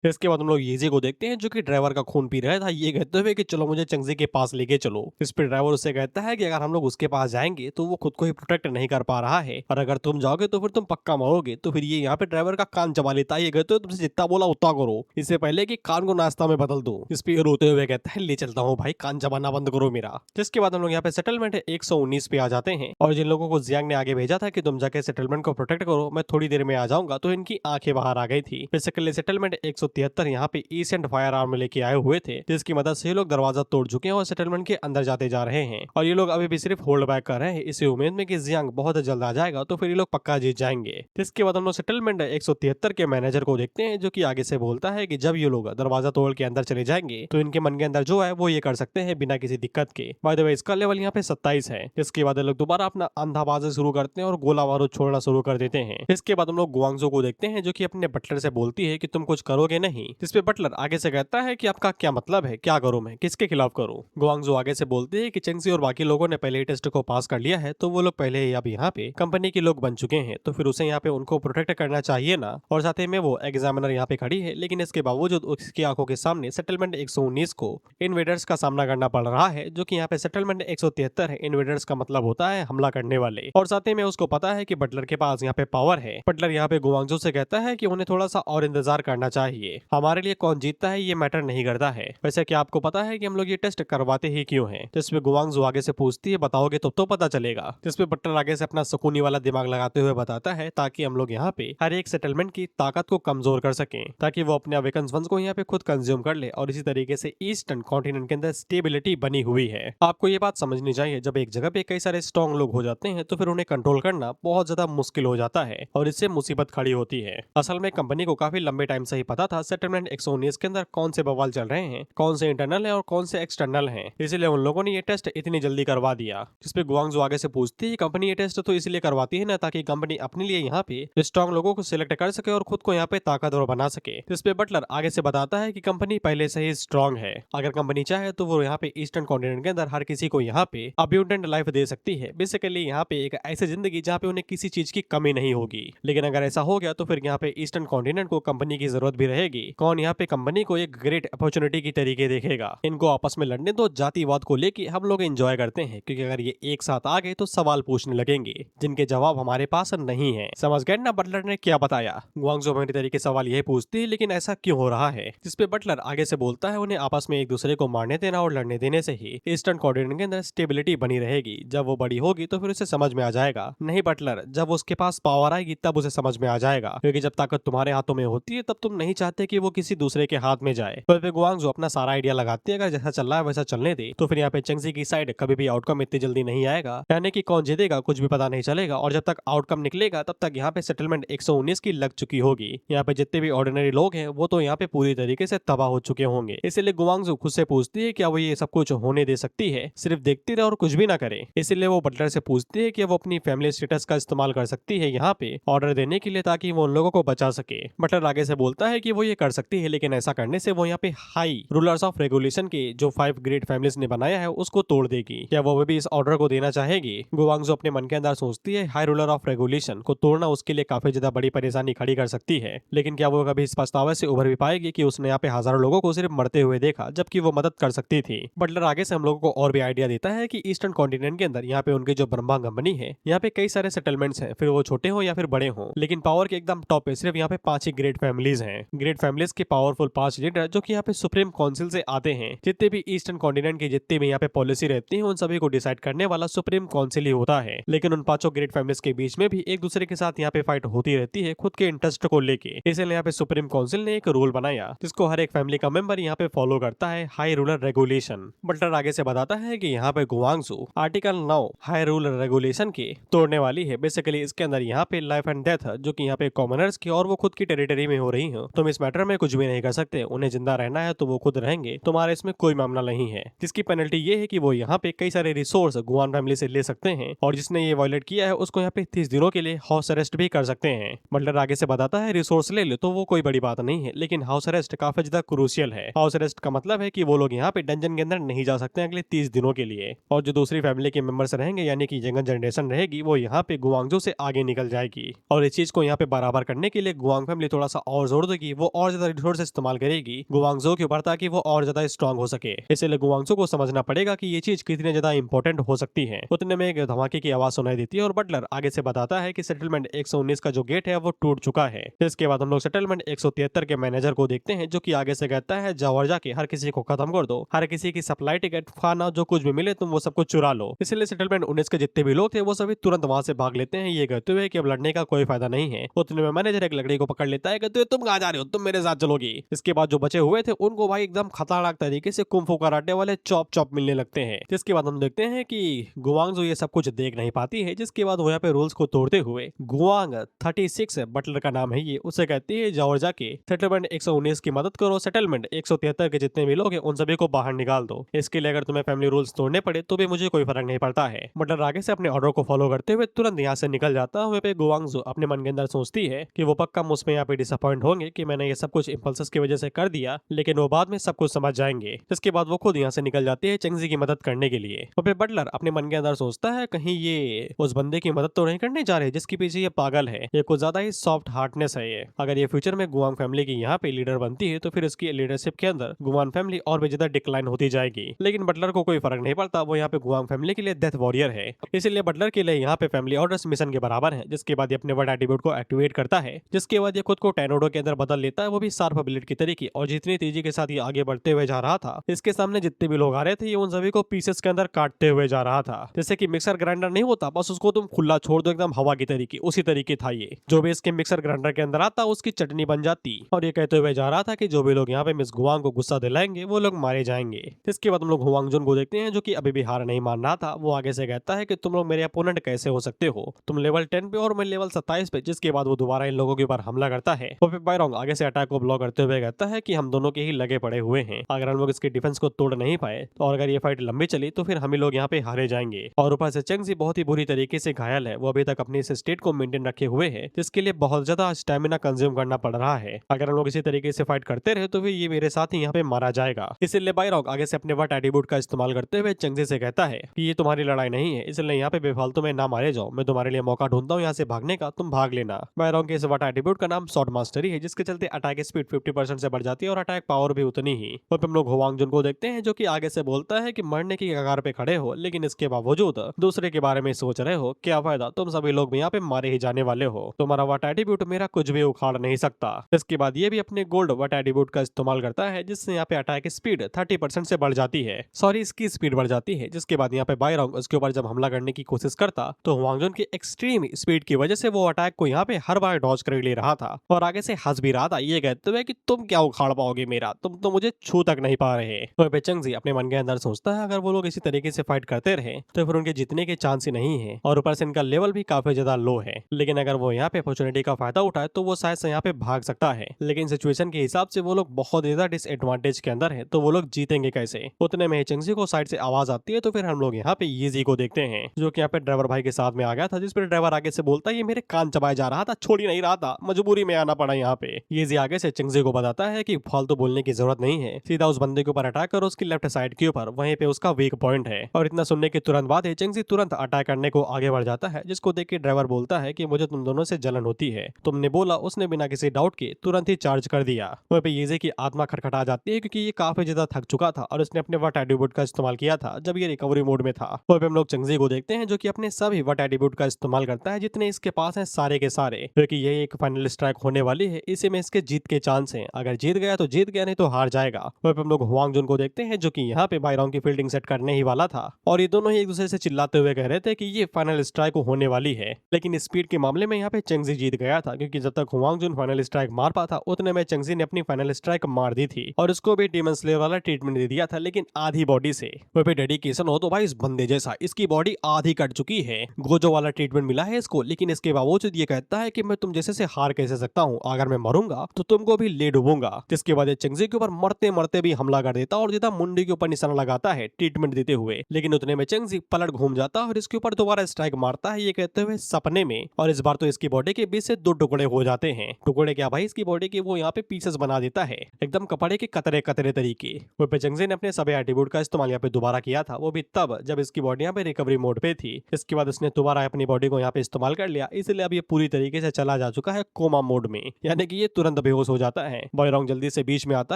इसके बाद हम लोग येजी को देखते हैं जो कि ड्राइवर का खून पी रहा था, ये कहते हुए कि चलो मुझे चंगजी के पास लेके चलो। इस पे ड्राइवर उससे कहता है कि अगर हम लोग उसके पास जाएंगे तो वो खुद को ही प्रोटेक्ट नहीं कर पा रहा है, और अगर तुम जाओगे तो फिर तुम पक्का मरोगे। तो फिर ये यहाँ पे ड्राइवर का कान चबा लेता है, ये कहते हो तुमसे जितना बोला उतना करो, इससे पहले कि कान को नाश्ता में बदल दो। इस पे रोते हुए कहता है ले चलता हूँ भाई, कान चबाना बंद करो मेरा। जिसके बाद हम लोग यहाँ पे सेटलमेंट 119 पे आ जाते हैं, और जिन लोगों को जियांग ने आगे भेजा था कि तुम जाके सेटलमेंट को प्रोटेक्ट करो, मैं थोड़ी देर में आ जाऊंगा, तो इनकी आंखें बाहर आ गई थी। बेसिकली सेटलमेंट 173 यहाँ पे एशियंट फायर आर्म लेके आए हुए थे, जिसकी मदद से ये लोग दरवाजा तोड़ चुके हैं और सेटलमेंट के अंदर जाते जा रहे हैं। और ये लोग अभी भी सिर्फ होल्ड बैक कर रहे हैं, इसी उम्मीद में कि जियांग बहुत जल्द आ जाएगा तो फिर ये लोग पक्का जीत जाएंगे। जिसके बाद हम लोग सेटलमेंट 173 के मैनेजर को देखते हैं जो कि आगे से बोलता है कि जब ये लोग दरवाजा तोड़ के अंदर चले जाएंगे तो इनके मन के अंदर जो है वो ये कर सकते हैं बिना किसी दिक्कत के। बाय द वे इसका लेवल यहाँ पे 27 है। इसके बाद ये लोग दोबारा अपना अंधाबाजी शुरू करते हैं और गोला बारूद छोड़ना शुरू कर देते हैं। इसके बाद हम लोग गुआंगजो को देखते हैं जो कि अपने बटलर से बोलती है कि तुम कुछ करोगे नहीं। जिसपे बटलर आगे से कहता है कि आपका क्या मतलब है, क्या करूं मैं, किसके खिलाफ करूं। गुआंगजो आगे से बोलती है कि चेंगजी और बाकी लोगों ने पहले ही टेस्ट को पास कर लिया है, तो वो लोग पहले ही अब यहाँ पे कंपनी के लोग बन चुके हैं, तो फिर उसे यहाँ पे उनको प्रोटेक्ट करना चाहिए ना। और साथ ही में वो एग्जामिनर यहाँ पे खड़ी है, लेकिन इसके बावजूद उसकी आंखों के सामने सेटलमेंट 119 को इन्वेडर्स का सामना करना पड़ रहा है, जो कि यहाँ पे सेटलमेंट 173 है। इन्वेडर्स का मतलब होता है हमला करने वाले, और साथ ही में उसको पता है कि बटलर के पास यहाँ पे पावर है। बटलर यहाँ पे गुआंगजो से कहता है कि उन्हें थोड़ा सा और इंतजार करना चाहिए, हमारे लिए कौन जीतता है ये मैटर नहीं करता है। वैसे क्या आपको पता है कि हम लोग ये टेस्ट करवाते ही क्यों हैं? जिसपे गुआंगजो आगे से पूछती है बताओगे तो पता चलेगा। जिसपे बटलर आगे से अपना सुकूनी वाला दिमाग लगाते हुए बताता है ताकि हम लोग यहाँ पे हर एक सेटलमेंट की ताकत को कमजोर कर सकें, ताकि वो अपने अवेकन वंस को यहाँ पे खुद कंज्यूम कर ले, और इसी तरीके से ईस्टर्न कॉन्टिनेंट के अंदर स्टेबिलिटी बनी हुई है। आपको ये बात समझनी चाहिए, जब एक जगह पे कई सारे स्ट्रॉन्ग लोग हो जाते हैं तो फिर उन्हें कंट्रोल करना बहुत ज्यादा मुश्किल हो जाता है, और इससे मुसीबत खड़ी होती है। असल में कंपनी को काफी लंबे टाइम से ही पता था सेटलमेंट 119 के अंदर कौन से बवाल चल रहे हैं, कौन से इंटरनल है और कौन से एक्सटर्नल हैं, इसीलिए उन लोगों ने ये टेस्ट इतनी जल्दी करवा दिया। जिसपे गुआंगजो आगे से पूछती है कंपनी ये टेस्ट तो इसलिए करवाती है ना ताकि कंपनी अपने लिए यहाँ पे स्ट्रॉन्ग लोगों को सिलेक्ट कर सके और खुद को यहाँ पे ताकतवर बना सके। जिसपे बटलर आगे से बताता है कि कंपनी पहले से ही स्ट्रॉन्ग है, अगर कंपनी चाहे तो वो यहाँ पे ईस्टर्न कॉन्टिनेंट के अंदर हर किसी को यहाँ पे अब्यूंडेंट लाइफ दे सकती है। बेसिकली यहाँ पे एक ऐसी जिंदगी जहाँ पे उन्हें किसी चीज की कमी नहीं होगी। लेकिन अगर ऐसा हो गया तो फिर यहाँ पे ईस्टर्न कॉन्टिनेंट को कंपनी की जरूरत भी रहेगी। कौन यहाँ पे कंपनी को एक ग्रेट अपॉर्चुनिटी की तरीके देखेगा। इनको आपस में लड़ने दो, जातिवाद को लेके हम लोग एंजॉय करते हैं, क्योंकि अगर ये एक साथ आ गए तो सवाल पूछने लगेंगे जिनके जवाब हमारे पास नहीं है। समझ गए ना बटलर ने क्या बताया? गुआंगजो मेरे तरीके सवाल यही पूछती है लेकिन ऐसा क्यों हो रहा है? जिसपे बटलर आगे से बोलता है उन्हें आपस में एक दूसरे को मारने देना और लड़ने देने से ही ईस्टर्न कॉन्टिनेंट के अंदर स्टेबिलिटी बनी रहेगी। जब वो बड़ी होगी तो फिर उसे समझ में आ जाएगा। नहीं बटलर, जब उसके पास पावर आएगी तब उसे समझ में आ जाएगा, क्योंकि जब ताकत तुम्हारे हाथों में होती है तब तुम नहीं चाहते कि वो किसी दूसरे के हाथ में जाए। तो फिर गुआंगजो अपना सारा आइडिया लगाती है, अगर जैसा चल रहा है वैसा चलने दे, तो फिर यहाँ पे चेंगजी की साइड कभी भी आउटकम इतनी जल्दी नहीं आएगा, यानी कि कौन जीतेगा कुछ भी पता नहीं चलेगा। और जब तक आउटकम निकलेगा तब तक यहाँ पे सेटलमेंट 119 की लग चुकी होगी। यहाँ पे जितने भी ऑर्डिनरी लोग हैं वो तो यहाँ पे पूरी तरीके से तबाह हो चुके होंगे। इसलिए गुआंगजो खुद से पूछती है क्या वो ये सब कुछ होने दे सकती है, सिर्फ देखती रहे और कुछ भी ना करे। इसलिए वो बटलर से पूछती है कि वो अपनी फैमिली स्टेटस का इस्तेमाल कर सकती है यहाँ पे ऑर्डर देने के लिए, ताकि वो उन लोगों को बचा सके। बटलर आगे से बोलता है कि वो ये कर सकती है, लेकिन ऐसा करने से वो यहाँ पे हाई रूलर्स ऑफ रेगुलेशन के जो 5 ग्रेट फैमिलीज ने बनाया है उसको तोड़ देगी। क्या वो भी इस ऑर्डर को देना चाहेगी? गुआंगजो अपने मन के अंदर सोचती है हाई रूलर ऑफ रेगुलेशन को तोड़ना उसके लिए काफी ज्यादा बड़ी परेशानी खड़ी कर सकती है, लेकिन क्या वो कभी इस पछतावे से उभर भी पाएगी कि उसने यहाँ पे हजारों लोगों को सिर्फ मरते हुए देखा जबकि वो मदद कर सकती थी। बटलर आगे से हम लोगों को और भी आइडिया देता है कि ईस्टर्न कॉन्टिनेंट के अंदर यहाँ पे उनकी जो ब्रह्मा कंपनी है, यहाँ पे कई सारे सेटलमेंट्स हैं, फिर वो छोटे हो या फिर बड़े हो, लेकिन पावर के एकदम टॉप पे सिर्फ यहाँ पे 5 ही ग्रेट फैमिलीज हैं। ग्रेट फैमिलीज के पावरफुल 5 लीडर जो कि यहाँ पे सुप्रीम काउंसिल से आते हैं। जितने भी ईस्टर्न कॉन्टिनेंट की जितनी भी यहाँ पे पॉलिसी रहती है उन सभी को डिसाइड करने वाला सुप्रीम काउंसिल ही होता है। लेकिन उन 5 ग्रेट फैमिलीज के बीच में भी एक दूसरे के साथ यहाँ पे फाइट होती रहती है खुद के इंटरेस्ट को लेके। इसलिए यहाँ पे सुप्रीम काउंसिल ने एक रूल बनाया जिसको हर एक फैमिली का मेंबर यहाँ पे फॉलो करता है, हाई रूलर रेगुलेशन। बटलर आगे से बताता है कि यहाँ पे गुआंगजो आर्टिकल 9 हाई रूलर रेगुलेशन के तोड़ने वाली है। बेसिकली इसके अंदर यहाँ पे लाइफ एंड डेथ जो कि यहाँ पे कॉमनर्स की और वो खुद की टेरिटरी में हो रही है, तुम इस मैटर में कुछ भी नहीं कर सकते, उन्हें जिंदा रहना है तो वो खुद रहेंगे, तुम्हारा इसमें कोई मामला नहीं है। जिसकी पेनल्टी ये है कि वो यहाँ पे कई सारे रिसोर्स गुआन फैमिली से ले सकते हैं और जिसने ये वायलेट किया है उसको यहाँ पे 30 दिनों के लिए हाउस अरेस्ट भी कर सकते हैं। बटलर आगे से बताता है रिसोर्स ले लो तो वो कोई बड़ी बात नहीं है, लेकिन हाउस अरेस्ट काफी ज्यादा क्रूशियल है। हाउस अरेस्ट का मतलब है कि वो लोग यहाँ पे डंजन के अंदर नहीं जा सकते अगले 30 दिनों के लिए, और जो दूसरी फैमिली के मेंबर्स रहेंगे यानी कि यंगर जनरेशन रहेगी वो यहाँ पे गुआंगजू से आगे निकल जाएगी। और इस चीज को यहाँ पे बराबर करने के लिए गुआंग फैमिली थोड़ा सा और जोर देगी, वो और ज्यादा रिसोर्स इस्तेमाल करेगी गुआंगजू के ऊपर ताकि वो और ज्यादा स्ट्रांग हो सके। इसलिए गुआंगजू को समझना पड़ेगा कि ये चीज कितनी ज्यादा इंपॉर्टेंट हो सकती है। उतने में एक धमाके की आवाज सुनाई देती है और बटलर आगे से बताता है कि सेटलमेंट 119 का जो गेट है वो टूट चुका है। इसके बाद हम लोग सेटलमेंट 173 के मैनेजर को देखते हैं जो कि आगे से कहता है जाओ और जाके हर किसी को खत्म कर दो, हर किसी की सप्लाई टिकट खाना जो कुछ भी मिले तुम वो सब कुछ चुरा लो। इसलिए सेटलमेंट 19 के जितने भी लोग थे वो सभी तुरंत वहां से भाग लेते हैं, ये कहते हुए कि अब लड़ने का कोई फायदा नहीं है। उतने में मैनेजर एक लकड़ी को पकड़ लेता है, कहते हुए तुम कहाँ जा रहे हो, तुम मेरे साथ चलोगी। इसके बाद जो बचे हुए थे उनको भाई एकदम खतरनाक तरीके से कुंफू कराटे वाले चॉप चॉप मिलने लगते हैं। जिसके बाद हम देखते हैं कि गुआंग जो ये सब कुछ देख नहीं पाती है, जिसके बाद वो यहाँ पे रूल्स को तोड़ते हुए गुआंग 36 बटलर का नाम है ये, उसे कहती है जाओ जाके सेटलमेंट 119 की मदद करो, सेटलमेंट 173 के जितने भी लोग हैं उन सभी को बाहर निकाल दो। इसके लिए अगर तुम्हें फैमिली रूल्स तोड़ने पड़े तो भी मुझे कोई फर्क नहीं पड़ता है। बटलर आगे से अपने ऑर्डर को फॉलो करते हुए तुरंत यहाँ से निकल जाता है। पे गुआंगजू अपने मन के अंदर सोचती है कि वो पक्का मुझ में यहाँ पे डिसअपॉइंट होंगे कि मैंने ये सब कुछ इंपल्सेस की वजह से कर दिया, लेकिन वो बाद में सब कुछ समझ जाएंगे। इसके बाद वो खुद यहाँ से निकल जाती है चेंगजी की मदद करने के लिए। तो फिर बटलर अपने मन के अंदर सोचता है कहीं ये उस बंदे की मदद तो नहीं करने जा रहे जिसके पीछे ये पागल है, ये कुछ ज्यादा ही सॉफ्ट हार्टनेस है ये। अगर ये फ्यूचर में गुआंग फैमिली की यहाँ पे लीडर बनती है तो फिर इसकी लीडरशिप के अंदर गुआंग फैमिली और भी ज्यादा डिक्लाइन होती जाएगी। लेकिन बटलर को कोई फर्क नहीं पड़ता, वो यहाँ पे गुआंग फैमिली के लिए डेथ वॉरियर है, इसलिए बटलर के लिए यहाँ पे फैमिली ऑर्डर्स मिशन के बराबर है। जिसके बाद ये अपने वर्ड एट्रीब्यूट को एक्टिवेट करता है, जिसके बाद ये खुद को टेनोडो के अंदर बदल लेता है, वो भी शार्प ब्लेड की तरीके। और जितनी तेजी के साथ ये आगे बढ़ते हुए जा रहा था इसके सामने जितने भी लोग आ रहे थे ये उन सभी को पीसेस के अंदर काटते हुए जा रहा था। जैसे कि मिक्सर ग्राइंडर नहीं होता बस उसको तुम खुला छोड़ दो एकदम हवा की तरीके, उसी तरीके था ये। जो भी इसके मिक्सर ग्राइंडर के अंदर आता उसकी चटनी बन जाती। और ये कहते हुए जा रहा था कि जो भी लोग यहाँ पे मिस गुआंग को गुस्सा दिलाएंगे वो लोग मारे जाएंगे। इसके बाद हम लोग हुआंगजुन को देखते हैं जो कि अभी भी हार नहीं मान रहा था। वो आगे से कहता है कि तुम लोग मेरे अपोनेंट कैसे हो सकते हो, तुम लेवल 10 पे और मैं लेवल 27 पे। जिसके बाद वो दोबारा इन लोगों के ऊपर हमला करता है। तो फिर बायरोंग आगे से अटैक को ब्लॉक करते हुए कहता है कि हम दोनों के ही लगे पड़े हुए हैं, अगर हम लोग इसके डिफेंस को तोड़ नहीं पाए तो और अगर ये फाइट लंबी चली तो फिर हम ही लोग यहाँ पे हारे जाएंगे। और ऊपर से चेंगजी बहुत ही बुरी तरीके से घायल है, वो अभी तक अपनी इस स्टेट को मेंटेन रखे हुए है, जिसके लिए बहुत ज्यादा स्टेमिना कंज्यूम करना पड़ रहा है। अगर हम लोग इसी तरीके से फाइट करते रहे तो फिर ये मेरे साथ ही यहाँ पे मारा जाएगा। इसीलिए बायरोंग आगे से अपने वर्ड एट्रीब्यूट का इस्तेमाल करते हुए चेंगजी से कहता है कि ये तुम्हारी लड़ाई नहीं है, इसलिए यहाँ पे बेफालतू में ना मारे जाओ, मैं तुम्हारे लिए मौका ढूंढता हूँ यहाँ से भागने का, तुम भाग लेना। बायरोंग के इस वर्ड एट्रीब्यूट का नाम शॉर्ट मास्टरी है, जिसके चलते अटैक स्पीड 50% से बढ़ जाती है और अटैक पावर भी उतनी ही। और फिर हम लोग हुआंगजुन को देखते हैं जो कि आगे से बोलता है कि मरने की कगार पे खड़े हो लेकिन इसके बावजूद दूसरे के बारे में सोच रहे हो, क्या फायदा, तुम सभी लोग भी यहाँ पे मारे ही जाने वाले हो, तुम्हारा वर्ड एट्रीब्यूट मेरा कुछ भी उखाड़ नहीं सकता। इसके बाद ये भी अपने गोल्ड वर्ड एट्रीब्यूट का इस्तेमाल करता है, जिससे यहाँ पे अटैक स्पीड 30% से बढ़ जाती है, सॉरी इसकी स्पीड बढ़ जाती है। जिसके बाद यहाँ पे बायरोंग उसके ऊपर जब हमला करने की कोशिश करता तो हुआंगजुन की एक्सट्रीम स्पीड की वजह से वो अटैक को यहाँ पे हर बार डॉज कर ले रहा था और आगे से हंस भी रहा था, ये कहते हुए कि तुम क्या उखाड़ पाओगे मेरा, तुम तो मुझे छू तक नहीं पा रहे। तो चेंगजी अपने मन के अंदर सोचता है अगर वो लोग इसी तरीके से फाइट करते रहे तो फिर उनके जीतने के चांस ही नहीं है, और ऊपर से इनका लेवल भी काफी ज्यादा लो है। लेकिन अगर वो यहाँ पे अपॉर्चुनिटी का फायदा उठाए तो वो शायद से यहाँ पे भाग सकता है, लेकिन सिचुएशन के हिसाब से वो लोग बहुत ज्यादा डिसएडवांटेज के अंदर है, तो वो लोग जीतेंगे कैसे। उतने में चेंगजी को साइड से आवाज आती है तो फिर हम लोग यहाँ पे येजी को देखते हैं जो कि यहाँ पे ड्राइवर भाई के साथ में आ गया था, जिस पर ड्राइवर आगे से बोलता है ये मेरे कान चबाए जा रहा था, छोड़ ही नहीं रहा था, मजबूरी में आना पड़ा यहाँ पे। येजी आगे से चेंगजी को बताता है कि फालतू बोलने की जरूरत नहीं है, सीधा उस बंदे के ऊपर अटैक करो, उसकी लेफ्ट साइड के ऊपर, वहीं पे उसका वीक पॉइंट है। और इतना सुनने के तुरंत बाद चेंगजी तुरंत अटैक करने को आगे बढ़ जाता है, जिसको देख के ड्राइवर बोलता है कि मुझे तुम दोनों से जलन होती है, तुमने बोला, उसने बिना किसी डाउट के तुरंत ही चार्ज कर दिया। वहीं पे येजी की आत्मा खटखटा जाती है क्योंकि ये काफी ज्यादा थक चुका था और उसने अपने वर्ड एट्रीब्यूट का इस्तेमाल किया था जब ये रिकवरी मोड में था। वहीं पे हम लोग चेंगजी को देखते हैं जो कि अपने सभी वर्ड एट्रीब्यूट का इस्तेमाल करता है जितने इसके पास हैं सारे के सारे, क्योंकि ये एक फाइनल स्ट्राइक होने वाली है, इसी में इसके जीत के चांस हैं, अगर जीत गया तो जीत गया, नहीं तो हार जाएगा। वहीं पे हम लोग हुआंगजुन को देखते हैं जो कि यहाँ पे बायरोंग की फील्डिंग सेट करने ही वाला था और ये दोनों ही एक दूसरे से चिल्लाते हुए कह रहे थे कि ये फाइनल स्ट्राइक होने वाली है, लेकिन स्पीड के मामले में यहाँ पे चेंगजी जीत गया था, क्योंकि जब तक हुआंगजुन फाइनल स्ट्राइक मार पाता उतने में चेंगजी ने अपनी फाइनल स्ट्राइक मार दी थी और उसको भी डीमन स्लेयर वाला ट्रीटमेंट दे दिया था, लेकिन आधी बॉडी से। वहीं पे डेडिकेशन हो तो भाई इस बंदे जैसा, इसकी बॉडी आधी कट चुकी है, गोजो वाला ट्रीटमेंट मिला है इसको, लेकिन इसके बावजूद ये कहता है कि मैं तुम जैसे से हार कैसे सकता हूँ, अगर मैं मरूंगा तो तुमको भी ले डूबूंगा। जिसके बाद ये चंगजी के ऊपर मरते मरते भी हमला कर देता और सीधा मुंडी के ऊपर निशाना लगाता है ट्रीटमेंट देते हुए। लेकिन उतने में चंगजी पलट घूम जाता और इसके ऊपर दोबारा स्ट्राइक मारता है, ये कहते हुए सपने में। और इस बार तो इसकी बॉडी के बीच से 2 टुकड़े हो जाते हैं। टुकड़े क्या भाई, इसकी बॉडी के वो यहाँ पे पीसेस बना देता है, एकदम कपड़े के कतरे कतरे तरीके। वो पे चंगजी ने अपने सभी एट्रीब्यूट का इस्तेमाल यहाँ पे दोबारा किया था, वो भी तब जब इसकी बॉडी यहाँ पे रिकवरी मोड पे थी। इसके बाद इसने दोबारा अपनी बॉडी को यहाँ पे इस्तेमाल कर लिया, इसलिए अब ये पूरी तरीके से चला जा चुका है कोमा मोड में, यानी कि ये तुरंत बेहोश हो जाता है। बॉयरॉन्ग जल्दी से बीच में आता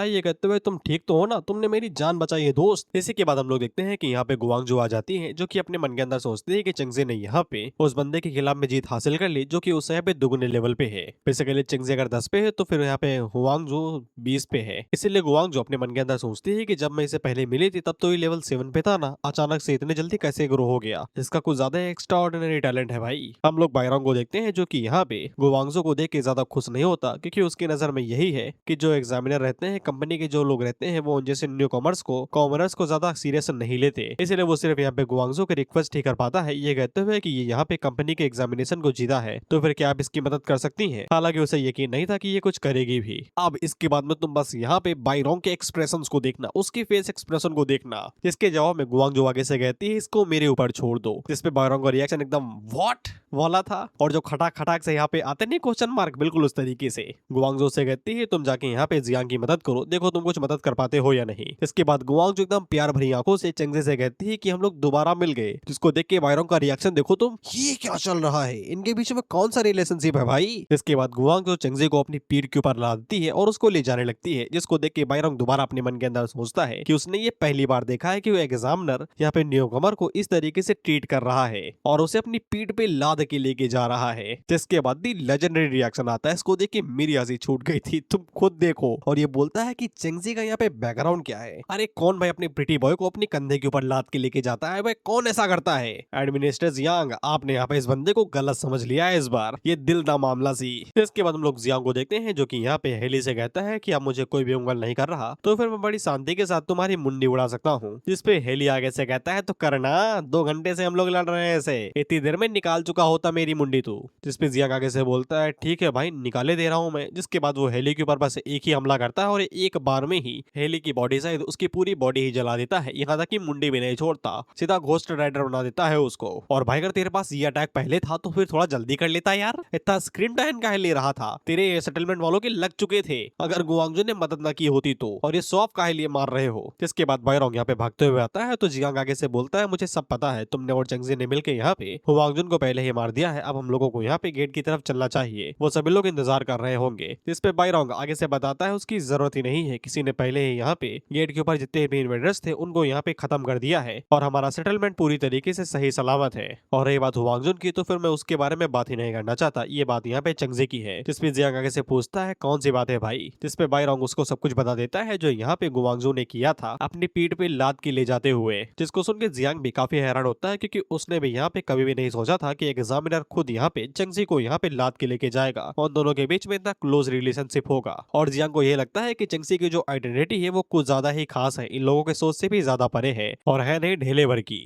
है, ये कहते हुए तुम ठीक तो हो ना, तुमने मेरी जान बचाई है दोस्त। इसी के बाद हम लोग देखते हैं कि यहाँ पे गुआंगजू आ जाती है, जो कि अपने मन के अंदर सोचती है कि चंगजे ने यहाँ पे उस बंदे के खिलाफ में जीत हासिल कर ली, जो कि उस यहाँ पे दुगने लेवल पे है। बेसिकली चंगजे अगर 10 पे है तो फिर यहाँ पे गुआंगजू 20 पे है। इसीलिए गुआंगजू अपने मन के अंदर सोचती है कि जब मैं इसे पहले मिली थी तब तो ये लेवल 7 पे था ना, अचानक से इतने जल्दी कैसे ग्रो हो गया, इसका कुछ ज्यादा एक्स्ट्रा ऑर्डिनरी टैलेंट है भाई। हम लोग बायरॉन्ग को देखते हैं, जो कि यहाँ पे गुआंगजू को देख के ज्यादा खुश नहीं होता, क्योंकि उसकी नजर में यही है कि जो एग्जामिनर रहते हैं, कंपनी के जो लोग रहते हैं, वो उन जैसे न्यू कॉमर्स को ज्यादा सीरियस नहीं लेते। इसलिए वो सिर्फ यहाँ पे गुआंगजू की रिक्वेस्ट ही कर पाता है, ये कहते हुए कि ये यहाँ पे कंपनी के एग्जामिनेशन को जीता है, तो फिर क्या आप इसकी मदद कर सकती हैं। हालांकि उसे यकीन नहीं था कि ये कुछ करेगी भी। अब इसके बाद में तुम बस यहाँ पे बायरॉन्ग के एक्सप्रेशंस को देखना, उसकी फेस एक्सप्रेशन को देखना। जिसके जवाब में गुआंगजू आगे से कहती है इसको मेरे ऊपर छोड़ दो, जिसपे बायरॉन्ग का रिएक्शन एकदम व्हाट वाला था, और जो खटाक खटाक से यहाँ पे आते नहीं क्वेश्चन मार्क, बिल्कुल उस तरीके से। गुआंगजू से कहती है तुम जाके यहाँ पे जियांग की मदद करो, देखो तुम कुछ मदद कर पाते हो या नहीं। इसके बाद गुआंगजू एकदम प्यार भरी आंखों से चंगजे से कहती है कि हम लोग दोबारा मिल गए, जिसको देख के बायरॉन्ग का रिएक्शन देखो तुम, ये क्या चल रहा है, इनके बीच में कौन सा रिलेशनशिप है भाई। इसके बाद गुआंगजू चंगजे को अपनी पीठ के ऊपर लादती है और उसको ले जाने लगती है, जिसको देख के बायरॉन्ग दोबारा अपने मन के अंदर सोचता है कि उसने ये पहली बार देखा है कि वो एग्जामिनर यहाँ पे न्यूकमर को इस तरीके से ट्रीट कर रहा है और उसे अपनी पीठ पे लाद के लेके जा रहा है। जिसके बाद दी लेजेंडरी रिएक्शन आता है, इसको देख के मेरी हंसी छूट गई थी, तुम खुद देखो। और ये बोलता है कि चंगजी का यहाँ पे बैकग्राउंड क्या है। अरे कौन भाई अपने प्रिटी बॉय को अपने कंधे के ऊपर लाद के लेके जाता है, भाई कौन ऐसा करता है। एडमिनिस्ट्रेटर जियांग, आपने यहाँ पे इस बंदे को गलत समझ लिया है इस बार, ये दिल ना मामला सी। इसके बाद हम लोग जियांग को देखते हैं, जो कि यहाँ पे हेली से कहता है कि अब मुझे कोई भी उंगल नहीं कर रहा, तो फिर मैं बड़ी शांति के साथ तुम्हारी मुंडी उड़ा सकता हूँ। जिसपे हेली आगे से कहता है तो करना, 2 घंटे से हम लोग लड़ रहे हैं ऐसे, इतनी देर में निकाल चुका होता मेरी मुंडी तू। जिसपे जियांग आगे से बोलता है ठीक है भाई, निकाले दे रहा हूँ मैं। जिसके बाद वो हेली के ऊपर बस एक ही हमला करता है और एक बार में ही हेली की बॉडी से उसकी पूरी बॉडी ही जला देता है, यहाँ तक कि मुंडी भी नहीं छोड़ता, सीधा घोस्ट राइडर बना देता है उसको। और भाई अगर तेरे पास ये अटैक पहले था तो फिर थोड़ा जल्दी कर लेता यार, इतना स्क्रीन टाइम काहे ले रहा था, तेरे सेटलमेंट वालों के लग चुके थे अगर गुआंगजू ने मदद न की होती तो, और ये सॉफ काहे लिए मार रहे हो। जिसके बाद बायरॉन्ग यहाँ पे भागते हुए आता है, तो जियांग आगे से बोलता है मुझे सब पता है, तुमने और चंगजी ने मिलकर यहाँ पे हुआंगजुन को पहले ही मार दिया है, अब हम लोगों को यहाँ पे गेट की तरफ चलना चाहिए, वो सभी लोग इंतजार कर रहे होंगे। जिस पे बायरॉन्ग आगे से बताता है उसकी जरूरत ही नहीं है, किसी ने पहले ही यहाँ पे गेट के ऊपर जितने भी इन्वेडर्स थे उनको यहाँ पे खत्म कर दिया है और हमारा सेटलमेंट पूरी तरीके से सही सलामत है। और रही बात हुआंगजुन की, तो फिर मैं उसके बारे में बात ही नहीं करना चाहता, ये बात यहाँ पे चंगजे की है। जिसपे जियांग आगे से पूछता है कौन सी बात है भाई, जिसपे बायरॉन्ग उसको सब कुछ बता देता है जो यहाँ पे गुआंगजू ने किया था अपनी पीठ पे लाद के ले जाते हुए। जिसको सुन के जियांग भी काफी हैरान होता है, क्योंकि उसने भी यहाँ पे कभी भी नहीं सोचा था कि एग्जामिनर खुद यहाँ पे चंगजी को यहाँ पे लाद के लेके जाएगा और दोनों के बीच में इतना क्लोज रिलेशनशिप होगा। और जियांग को ये लगता है कि चंगजी की जो आइडेंटिटी है वो कुछ ज्यादा ही खास है, इन लोगों के सोच से भी ज्यादा परे है और है नहीं ढेले भर की।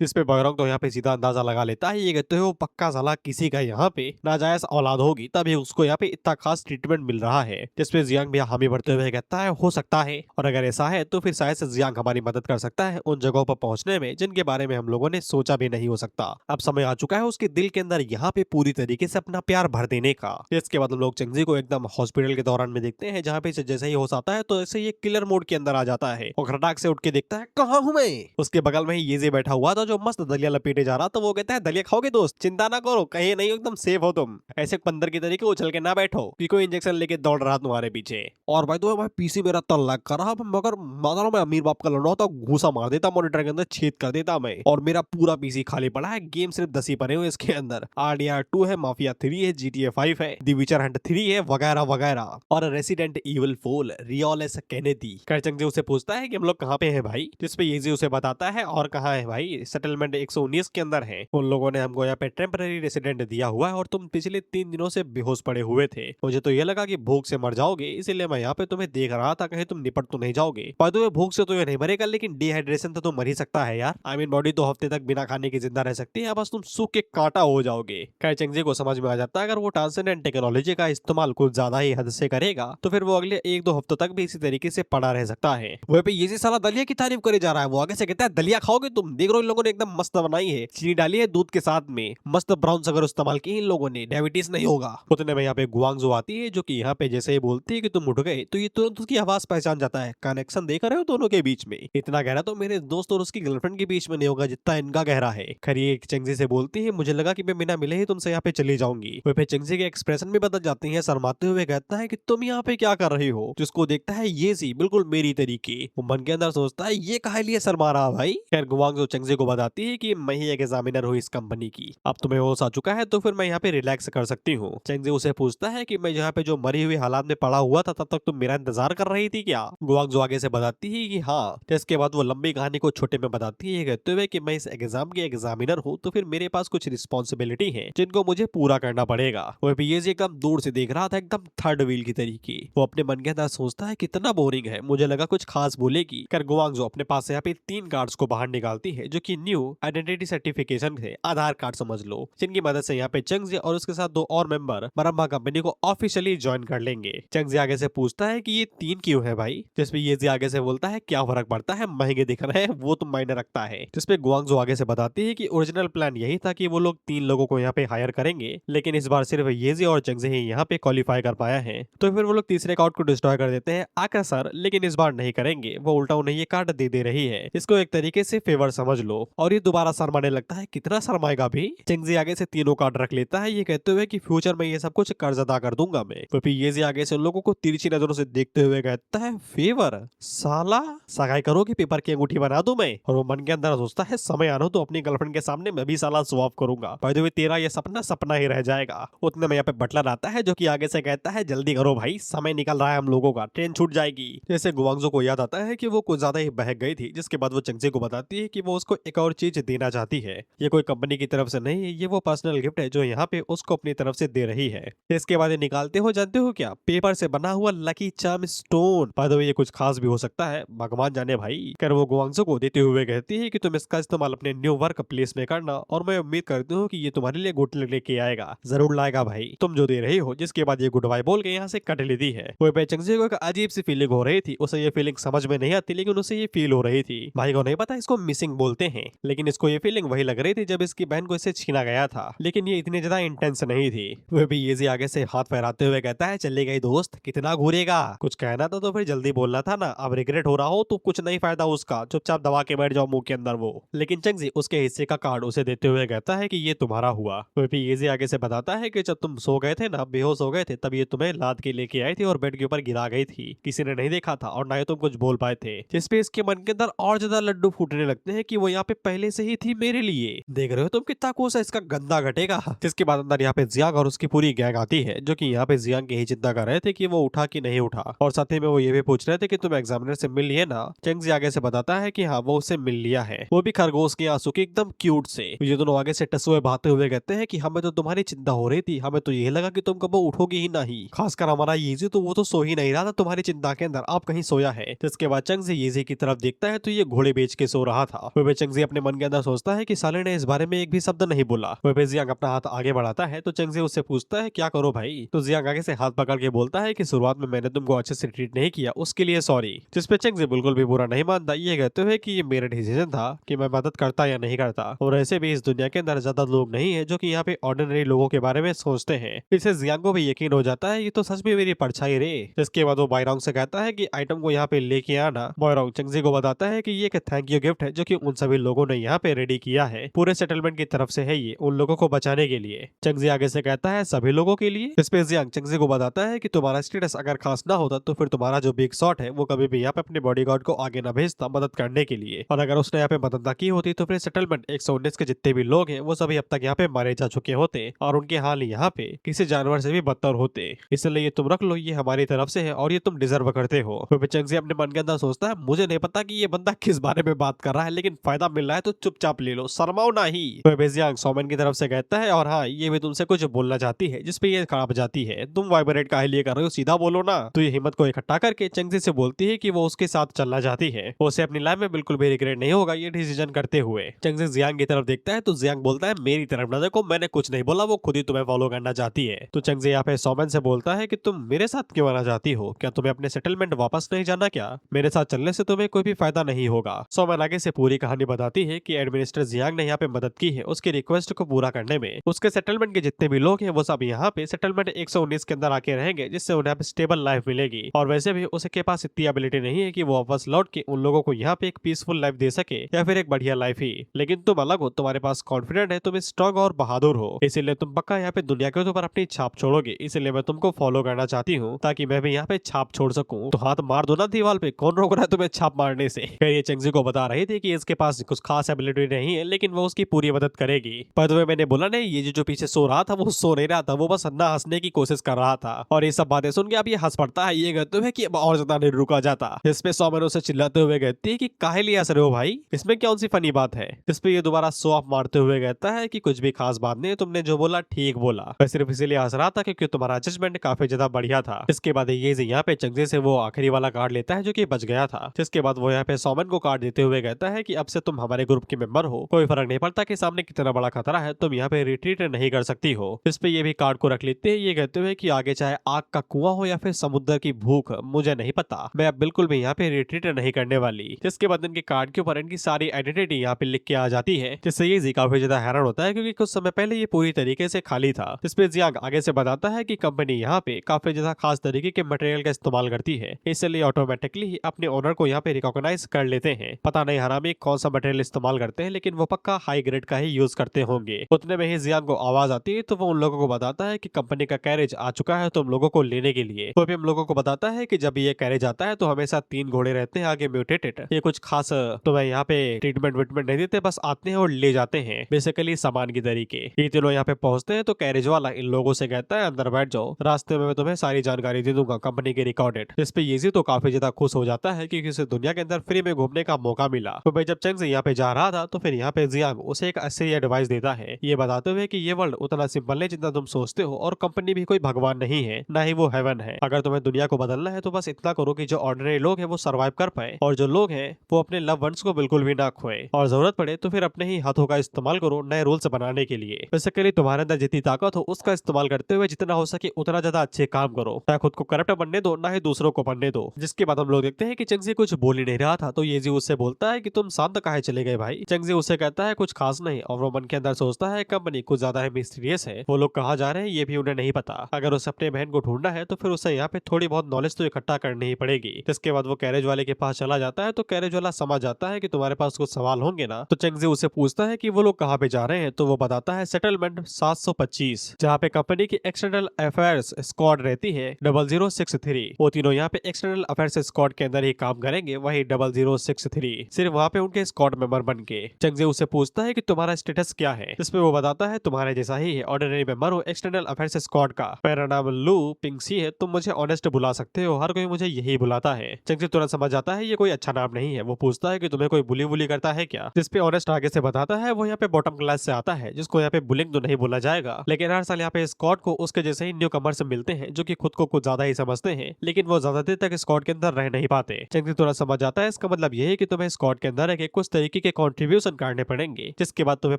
इस पे बायरॉन्ग तो यहाँ पे सीधा अंदाजा लगा लेता है, ये कहते हो पक्का साला किसी का यहाँ पे नाजायज औलाद होगी तभी उसको यहाँ पे इतना खास ट्रीटमेंट मिल रहा है। जिसपे जियांग भी हामी भरते हुए कहता है हो सकता है, और अगर ऐसा है तो फिर शायद से जियांग हमारी मदद कर सकता है उन जगहों पर पहुंचने में जिनके बारे में हम लोगों ने सोचा भी नहीं हो सकता। अब समय आ चुका है उसके दिल के अंदर यहाँ पे पूरी तरीके से अपना प्यार भर देने का। इसके बाद हम लोग चंगजी को एकदम हॉस्पिटल के दौरान में देखते हैं, जहाँ पे जैसे ही होश आता है तो ऐसे ये किलर मोड के अंदर आ जाता है और खटाक से उठ के देखता है कहाँ हूँ मैं। उसके बगल में ही ये बैठा हुआ था जो मस्त दलिया लपेटे जा रहा था, वो कहता है दलिया खाओगे दोस्त, चिंता ना करो कहीं नहीं एकदम सेफ हो तुम, ऐसे बंदर की तरीके उछल के ना बैठो कि कोई इंजेक्शन लेके दौड़ रहा तुम्हारे पीछे। और भाई तो भाई पीसी मेरा तल लग कर रहा, मगर मानो मैं अमीर बाप का लड़ना होता घूसा मार देता, मॉनिटर के अंदर छेद कर देता मैं, और मेरा पूरा पीसी खाली पड़ा है, गेम सिर्फ 10 ही पड़े हुए इसके अंदर, RDR2 है, माफिया 3 है, GTA 5 है, द विचर हंट 3 है, वगैरह वगैरह, और रेसिडेंट इविल 4 रियोलेस केनेडी। चंगजे उसे पूछता है कि हम लोग कहाँ पे हैं भाई, जिसपे ये उसे बताता है और कहाँ है भाई, सेटलमेंट 119 के अंदर है, उन लोगों ने हमको यहाँ पे टेम्पररी रेसिडेंट दिया हुआ है और तुम पिछले 3 दिनों से बेहोश पड़े हुए थे, मुझे तो ये लगा कि भूख से मर जाओगे, इसीलिए मैं यहाँ पे तुम्हें देख रहा था कहीं तुम निपट तो नहीं जाओगे। पर भूख से तो ये नहीं मरेगा, लेकिन डिहाइड्रेशन तो तुम मर ही सकता है यार, आई मीन बॉडी 2 हफ्ते तक बिना खाने की जिंदा रह सकती है, बस तुम सूख के कांटा हो जाओगे। चंगजे को समझ में आ जाता है अगर वो ट्रांसेंडेंट टेक्नोलॉजी का इस्तेमाल कुछ ज्यादा ही हद से करेगा तो फिर वो अगले 1-2 हफ्तों तक भी इसी तरीके से पड़ा रह सकता है। वहीं पे ये साला दलिया की तारीफ करे जा रहा है। वो आगे से कहता है दलिया खाओगे तुम, देख रहे हो इन लोगों ने एकदम मस्त बनाई है, चीनी डाली है दूध के साथ में, मस्त ब्राउन शुगर इस्तेमाल की इन लोगों ने, डायबिटीज नहीं होगा। उतने में यहाँ पे गुआंगजो आती है जो कि यहाँ पे जैसे ही बोलती है कि तुम उठ गए तो ये तुरंत उसकी आवाज पहचान जाता है। कनेक्शन देख रहे हो दोनों के बीच में, इतना गहरा तो मेरे दोस्त और उसकी गर्लफ्रेंड के बीच में नहीं होगा जितना इनका गहरा है। खरी एक चंगजी से बोलती है मुझे लगा कि मैं बिना मिले ही तुमसे यहाँ पे चली जाऊंगी। वह पे चंगजी के एक्सप्रेशन भी बदल जाते हैं, शर्माते हुए कहता है कि तुम यहाँ पे क्या कर रही हो। जिसको देखता है ये सी बिल्कुल मेरी तरीके, वो मन के अंदर सोचता है ये काहे लिए शर्मा रहा भाई। खैर गुआंगजो चंगजी को बताती है कि मैं ही एक एग्जामिनर हूँ इस कंपनी की, अब तुम्हें होश आ चुका है तो फिर मैं यहाँ पे रिलैक्स कर सकती हूँ। चंगजी उसे पूछता है कि मैं यहाँ पे जो मरी हुई हालात में पड़ा हुआ था तब तक तुम मेरा इंतजार कर रही थी क्या। गुआंगजो आगे से बताती है कि हाँ। इसके बाद वो लंबी कहानी को छोटे में बताती है कहते हुए कि मैं इस एग्जाम के एग्जामिनर हूँ तो फिर मेरे पास कुछ रिस्पॉन्सिबिलिटी है जिनको मुझे पूरा करना पड़ेगा। वो भी ये एकदम दूर से देख रहा था एकदम थर्ड व्हील की तरीके। वो अपने मन के अंदर सोचता है कितना बोरिंग है, मुझे लगा कुछ खास बोलेगी। कर गुआंगजो अपने पास से यहाँ पे 3 कार्ड्स को बाहर निकालती है जो कि न्यू आइडेंटिटी सर्टिफिकेशन है, आधार कार्ड समझ लो, जिनकी मदद से यहाँ पे चंगजी और उसके साथ 2 और मेंबर मरम्मा कंपनी को ऑफिशियली ज्वाइन कर लेंगे। चंगजी आगे से पूछता है कि ये 3 क्यों है भाई, जिसपे ये आगे से बोलता है क्या फर्क पड़ता है, महंगे दिख रहे हैं वो तो मायने रखता है। जिसपे गुआंगजो आगे से बताती है कि ओरिजिनल प्लान यही था कि वो लोग 3 लोगों को यहाँ पे हायर करेंगे, लेकिन इस बार सिर्फ येजी और चंगजी ही यहाँ पे क्वालिफाई कर पाया है, तो फिर वो लोग तीसरे कार्ड को डिस्ट्रॉय कर देते हैं। आकर सर लेकिन इस बार नहीं करेंगे, वो उल्टा उन्हें ये कार्ड दे रही है, इसको एक तरीके से फेवर समझ लो। और ये दोबारा शर्माने लगता है, कितना शर्माएगा भी। चंगजी आगे से 3 कार्ड रख लेता है ये कहते हुए कि फ्यूचर में ये सब कुछ कर्ज अदा कर दूंगा मैं। तो फिर येजी आगे से उन लोगों को तिरछी नजरों से देखते हुए कहता है फेवर, साला सगाई करोगे पेपर की अंगूठी बना दूं मैं। और वो मन के अंदर सोचता है समय आना तो अपनी गर्लफ्रेंड के सामने मैं भी साला स्वॉप करूंगा, बाय द वे तेरा ये सपना सपना ही रह जाएगा। उतने में यहाँ पे बटलर आता है जो कि आगे से कहता है जल्दी करो भाई, समय निकल रहा है हम लोगों का, ट्रेन छूट जाएगी। जैसे गुआंगजो को याद आता है कि वो कुछ ज्यादा ही बहक गई थी, जिसके बाद वो चंगजी को बताती है कि वो उसको एक और चीज देना चाहती है। ये कोई कंपनी की तरफ से नहीं, ये वो पर्सनल गिफ्ट है जो यहाँ पे उसको अपनी तरफ से दे रही है। इसके बाद ये निकालते हो जानते हो क्या, पेपर से बना हुआ lucky charm stone. By the way ये कुछ खास भी हो सकता है, भगवान जाने भाई। कर वो गुआंगजो को देते हुए कहती है कि तुम इसका इस्तेमाल अपने न्यू वर्क प्लेस में करना और मैं उम्मीद करती हूँ कि ये तुम्हारे लिए गुड लेके आएगा, जरूर लाएगा भाई, तुम जो दे रही हो। जिसके बाद ये गुड बाय बोल के यहाँ से कट लेती है। वो चंगजी को एक अजीब सी फीलिंग हो रही थी, उसे ये फीलिंग समझ में नहीं आती लेकिन उसे ये फील हो रही थी। भाई को नहीं पता इसको मिसिंग बोलते हैं, लेकिन इसको ये फीलिंग वही लग रही थी जब इसकी बहन को इसे छीना गया था, लेकिन ये इतनी ज्यादा इंटेंस नहीं थी। वो भी ये आगे से हाथ फहराते हुए कहता है चले गई दोस्त, कितना घूरेगा, कुछ कहना था तो फिर जल्दी बोलना था ना, अब रिग्रेट हो रहा हो तो कुछ नहीं फायदा उसका, चुपचाप दबा के बैठ जाओ मुंह के अंदर वो। लेकिन चंगजी उसके हिस्से का कार्ड उसे देते हुए कहता है कि ये तुम्हारा हुआ। वो भी ये आगे से बताता है कि जब तुम सो गए थे ना, बेहोश हो गए थे, तब ये तुम्हें लाद के लेके आई थी और बेड के ऊपर गिरा गई थी, किसी ने नहीं देखा था और ना ही तुम कुछ बोल पाए थे। जिसपे इसके मन के अंदर और ज्यादा लड्डू फूटने लगते हैं कि वो यहाँ पे पहले से ही थी मेरे लिए। देख रहे हो तुम कितना कोसा इसका गंदा घटेगा। जिसके बाद अंदर यहाँ पे जियांग और उसकी पूरी गैंग आती है जो कि यहाँ पे जियांग की ही चिंता कर रहे थे कि वो उठा कि नहीं उठा, और साथ ही में वो ये भी पूछ रहे थे कि तुम एग्जामिनर से मिल लिए ना। चंगजी आगे से बताता है कि हाँ वो उससे मिल लिया है, वो भी खरगोश के आंसू के एकदम क्यूट से। ये दोनों आगे से टसुए बहाते हुए कहते हैं कि हमें तो तुम्हारी चिंता हो रही थी, हमें तो यही लगा कि तुम कब उठोगी ही नहीं, खासकर हमारा येजी तो वो तो सो ही नहीं रहा था तुम्हारी चिंता के अंदर, आप कहीं सोया है। जिसके बाद चंगजी येजी की तरफ देखता है तो ये घोड़े बेच के सो रहा था। वह चंगजी अपने मन के अंदर सोचता है कि साले ने इस बारे में एक भी शब्द नहीं बोला। वह जियांग अपना हाथ आगे बढ़ाता है तो चंगजी उससे पूछता है क्या करो भाई, तो जियांग आगे से हाथ पकड़ के बोलता है कि शुरुआत में मैंने तुमको अच्छे से ट्रीट नहीं किया, उसके लिए सॉरी। जिसपे चंगजी बिल्कुल भी बुरा नहीं मानता, ये कहते हुए कि ये मेरा डिसीजन था कि मैं मदद करता या नहीं करता, और ऐसे भी इस दुनिया के अंदर ज्यादा लोग नहीं है जो कि यहाँ पे ऑर्डिनरी लोगों के बारे में सोचते हैं। इससे जियांग को भी यकीन हो जाता है ये तो सच में मेरी परछाई रे। इसके बाद वो बायरोंग से कहता है कि आइटम को यहाँ पे लेके आना। बायरोंग चंगजी को बताता है कि ये एक थैंक यू गिफ्ट है जो कि उन सभी लोगों ने यहाँ पे रेडी किया है, पूरे सेटलमेंट की तरफ से है, ये उन लोगों को बचाने के लिए। चंगजी आगे से कहता है सभी लोगों के लिए। इस पे जियांग चंगजी को बताता है कि तुम्हारा स्टेटस अगर खास ना होता तो फिर तुम्हारा जो बिग शॉट है वो कभी भी यहाँ पे अपने बॉडीगार्ड को आगे न भेजता मदद करने के लिए, और अगर उसने यहाँ पे मदद न की होती तो फिर सेटलमेंट 119 के जितने भी लोग हैं वो सभी अब तक यहाँ पे मारे जा चुके होते और उनके हाल यहाँ पे किसी जानवर से भी बदतर होते। इसलिए ये तुम रख लो, ये हमारी तरफ से है और ये तुम डिजर्व करते हो। फिर चंगजी अपने मन के अंदर सोचता है मुझे नहीं पता कि ये बंदा किस बारे में बात कर रहा है, लेकिन फायदा मिल रहा है तो चुपचाप ले लो, शर्माओ ना ही। जियांग सोमेन की तरफ से कहता है और हाँ ये भी तुमसे कुछ बोलना चाहती है, जिसपे ये खराब जाती है, तुम वाइब्रेट काहे लिए कर रहे हो, सीधा बोलो ना। तो ये हिम्मत को इकट्ठा करके चंगजी से बोलती है कि वो उसके साथ चलना चाहती है, उसे अपनी लाइफ में बिल्कुल भी रिग्रेट नहीं होगा ये डिसीजन करते हुए। चंगजी जियांग की तरफ देखता है तो जियांग बोलता है मेरी तरफ ना देखो, मैंने कुछ नहीं बोला, वो खुद ही तुम्हें फॉलो करना चाहती है। तो चंगजी यहाँ पे सोमन से बोलता है कि तुम मेरे साथ क्यों आना चाहती हो, क्या तुम्हें अपने सेटलमेंट वापस नहीं जाना क्या? मेरे साथ चलने से तुम्हें कोई भी फायदा नहीं होगा। सोमन आगे से पूरी कहानी बताती है कि एडमिनिस्ट्रेटर जियांग ने यहाँ पे मदद की है उसकी रिक्वेस्ट को पूरा करने में। उसके सेटलमेंट के जितने भी लोग हैं वो सब यहाँ पे सेटलमेंट 119 के अंदर आके रहेंगे, जिससे उन्हें स्टेबल लाइफ मिलेगी। और वैसे भी उसके पास इतनी एबिलिटी नहीं है कि वो वापस लौट के उन लोगों को यहाँ पे एक पीसफुल लाइफ दे सके या फिर एक बढ़िया लाइफ ही। लेकिन तुम अलग हो, तुम्हारे पास कॉन्फिडेंट है, तुम स्ट्रॉन्ग और बहादुर हो, इसीलिए तुम पक्का यहाँ पे दुनिया के ऊपर अपनी छाप छोड़ोगे। इसीलिए मैं तुमको फॉलो करना चाहती हूँ ताकि मैं भी यहाँ पे छाप छोड़ सकूं। तो हाथ मार दो ना दीवार पे, कौन रोक रहा है तुम्हें छाप मारने से? फिर ये चेंगजी को बता रही थी कि इसके पास कुछ खास एबिलिटी नहीं है, लेकिन वो उसकी पूरी मदद करेगी। पर तुम्हें मैंने बोला नहीं, ये जो पीछे सो रहा था वो सो नहीं रहा था, वो बस अन्ना हंसने की कोशिश कर रहा था। और ये सब बातें सुन के अब ये हंस पड़ता है। ये कहते हुए कि अब और ज्यादा नहीं रुका जाता। इसमें सोमन उसे चिल्लाते हुए कहती है कि काहे लिए हंस रहे हो भाई, इसमें कौन सी फनी बात है? इस पे ये दोबारा सो ऑफ मारते हुए कहता है कि कुछ भी खास बात नहीं, तुमने जो बोला ठीक बोला, मैं सिर्फ इसीलिए हंस रहा था क्योंकि तुम्हारा जजमेंट काफी ज्यादा बढ़िया था। इसके बाद ये यहाँ पे चंगजे से वो आखिरी वाला कार्ड लेता है जो कि बच गया था। जिसके बाद वो यहाँ पे सोमन को कार्ड देते हुए कहता है कि अब से तुम हमारे ग्रुप के मेंबर हो, कोई फर्क नहीं पड़ता कि सामने कितना बड़ा खतरा है, तुम यहाँ पे रिट्रीट नहीं कर सकती हो। इस पे ये भी कार्ड को रख लेते हैं, ये कहते हुए कि आगे चाहे आग का कुआं हो या फिर समुद्र की भूख, मुझे नहीं पता, मैं अब बिल्कुल भी यहाँ पे रिट्रीट नहीं करने वाली। जिसके बाद इनके कार्ड के ऊपर इनकी सारी आइडेंटिटी यहाँ पे लिख के आ जाती है, जिससे ये काफी ज्यादा हैरान होता है क्योंकि कुछ समय पहले ये पूरी तरीके से खाली था। इस पे जियांग आगे से बताता है कि कंपनी यहाँ पे काफी ज्यादा खास तरीके के मटेरियल का इस्तेमाल करती है, इसलिए ऑटोमेटिकली ही अपने ओनर को यहाँ पे रिकॉग्नाइज कर लेते हैं। पता नहीं हरामी कौन सा मटेरियल इस्तेमाल करते हैं, लेकिन वो पक्का हाई ग्रेड का ही यूज करते होंगे। उतने में ही जियांग को आवाज आती है, तो वो उन लोगों को बताता है कि कंपनी का कैरेज आ चुका है तुम लोगों को लेने के लिए। वो भी हम लोगों को बताता है कि जब ये कैरेज आता है तो हमेशा 3 घोड़े रहते हैं आगे म्यूटेटेड, ये कुछ खास तुम्हें यहाँ पे ट्रीटमेंट विटमेंट नहीं देते, बस आते हैं और ले जाते हैं, बेसिकली सामान की तरीके। ये तीनों यहाँ पे पहुंचते हैं तो कैरेज वाला इन लोगों से कहता है अंदर बैठ जाओ, रास्ते में मैं तुम्हें सारी जानकारी दे दूंगा कंपनी के रिकॉर्डेड। इस पे येजी तो काफी ज्यादा खुश हो जाता है कि उसे दुनिया के अंदर फ्री में घूमने का मौका मिला। तो भाई जब चंग यहाँ पे जा रहा था तो फिर यहाँ पे जियांग उसे एक अच्छी एडवाइस देता है, ये बताते हुए कि ये वर्ल्ड उतना सिंपल नहीं जितना तुम सोचते हो, और कंपनी भी कोई भगवान नहीं है, ना ही वो हेवन है। अगर तुम्हें दुनिया को बदलना है तो बस इतना करो कि जो ऑर्डिनरी लोग हैं वो सर्वाइव कर पाए, और जो लोग हैं वो अपने लव वंस को बिल्कुल भी ना खोए, और जरूरत पड़े तो फिर अपने ही हाथों का इस्तेमाल करो नए रूल्स बनाने के लिए। बेसिकली तुम्हारे अंदर जितनी ताकत हो उसका इस्तेमाल करते हुए जितना हो सके उतना ज्यादा अच्छे काम करो, ना खुद को करप्ट बनने दो ना ही दूसरों को बनने दो। जिसके बाद हम लोग देखते हैं कि चंगजी कुछ बोल ही नहीं रहा था, तो येजी उससे बोलता है कि तुम शांत काहे चले गए भाई? चंगजी उससे कहता है कुछ खास नहीं, और वो मन के अंदर सोचता है कंपनी कुछ ज्यादा ही मिस्टीरियस है, वो लोग कहाँ जा रहे हैं ये भी उन्हें नहीं पता। अगर उसे अपने बहन को ढूंढना है तो फिर उसे यहाँ पे थोड़ी बहुत नॉलेज तो इकट्ठा करनी ही पड़ेगी। जिसके बाद वो कैरेज वाले के पास चला जाता है, तो कैरेज वाला समझ जाता है कि तुम्हारे पास कुछ सवाल होंगे ना। तो चंगजी उसे पूछता है कि वो लोग कहाँ पे जा रहे हैं, तो वो बताता है सेटलमेंट 725, जहाँ पे कंपनी की एक्सटर्नल अफेयर्स स्क्वाड रहती है 0063। वो तीनों यहाँ पे एक्सटर्नल अफेयर्स स्क्वाड के अंदर ही काम करेंगे, वही 0063, सिर्फ वहाँ पे उनके स्क्वाड मेंबर बन के। चंगजी उसे पूछता है कि तुम्हारा स्टेटस क्या है, जिसपे वो बताता है तुम्हारे जैसा ही है, ऑर्डिनरी मेंबर हो एक्सटर्नल अफेयर्स स्क्वाड का, मेरा नाम लू पिंगसी है, तुम मुझे ऑनेस्ट बुला सकते हो, हर कोई मुझे यही बुलाता है। चंगजी तुरंत समझ जाता है ये कोई अच्छा नाम नहीं है। वो पूछता है कि तुम्हें कोई बुली बुली करता है क्या, जिसपे ऑनेस्ट आगे से बताता है वो यहाँ पे बॉटम क्लास से आता है, जिसको यहाँ पे बुलिंग तो नहीं बोला जाएगा, लेकिन हर साल यहाँ पे स्क्वाड को उसके जैसे ही न्यू कमर से मिलते हैं जो कि खुद को कुछ ज्यादा ही समझते हैं, लेकिन वो ज्यादा देर तक स्क्वाड के अंदर रह नहीं पाते। चंगजी तुरंत समझ जाता है इसका मतलब ये है कि तुम्हें स्क्वाड के अंदर एक कुछ तरीके के कंट्रीब्यूशन करने पड़ेंगे, जिसके बाद तुम्हें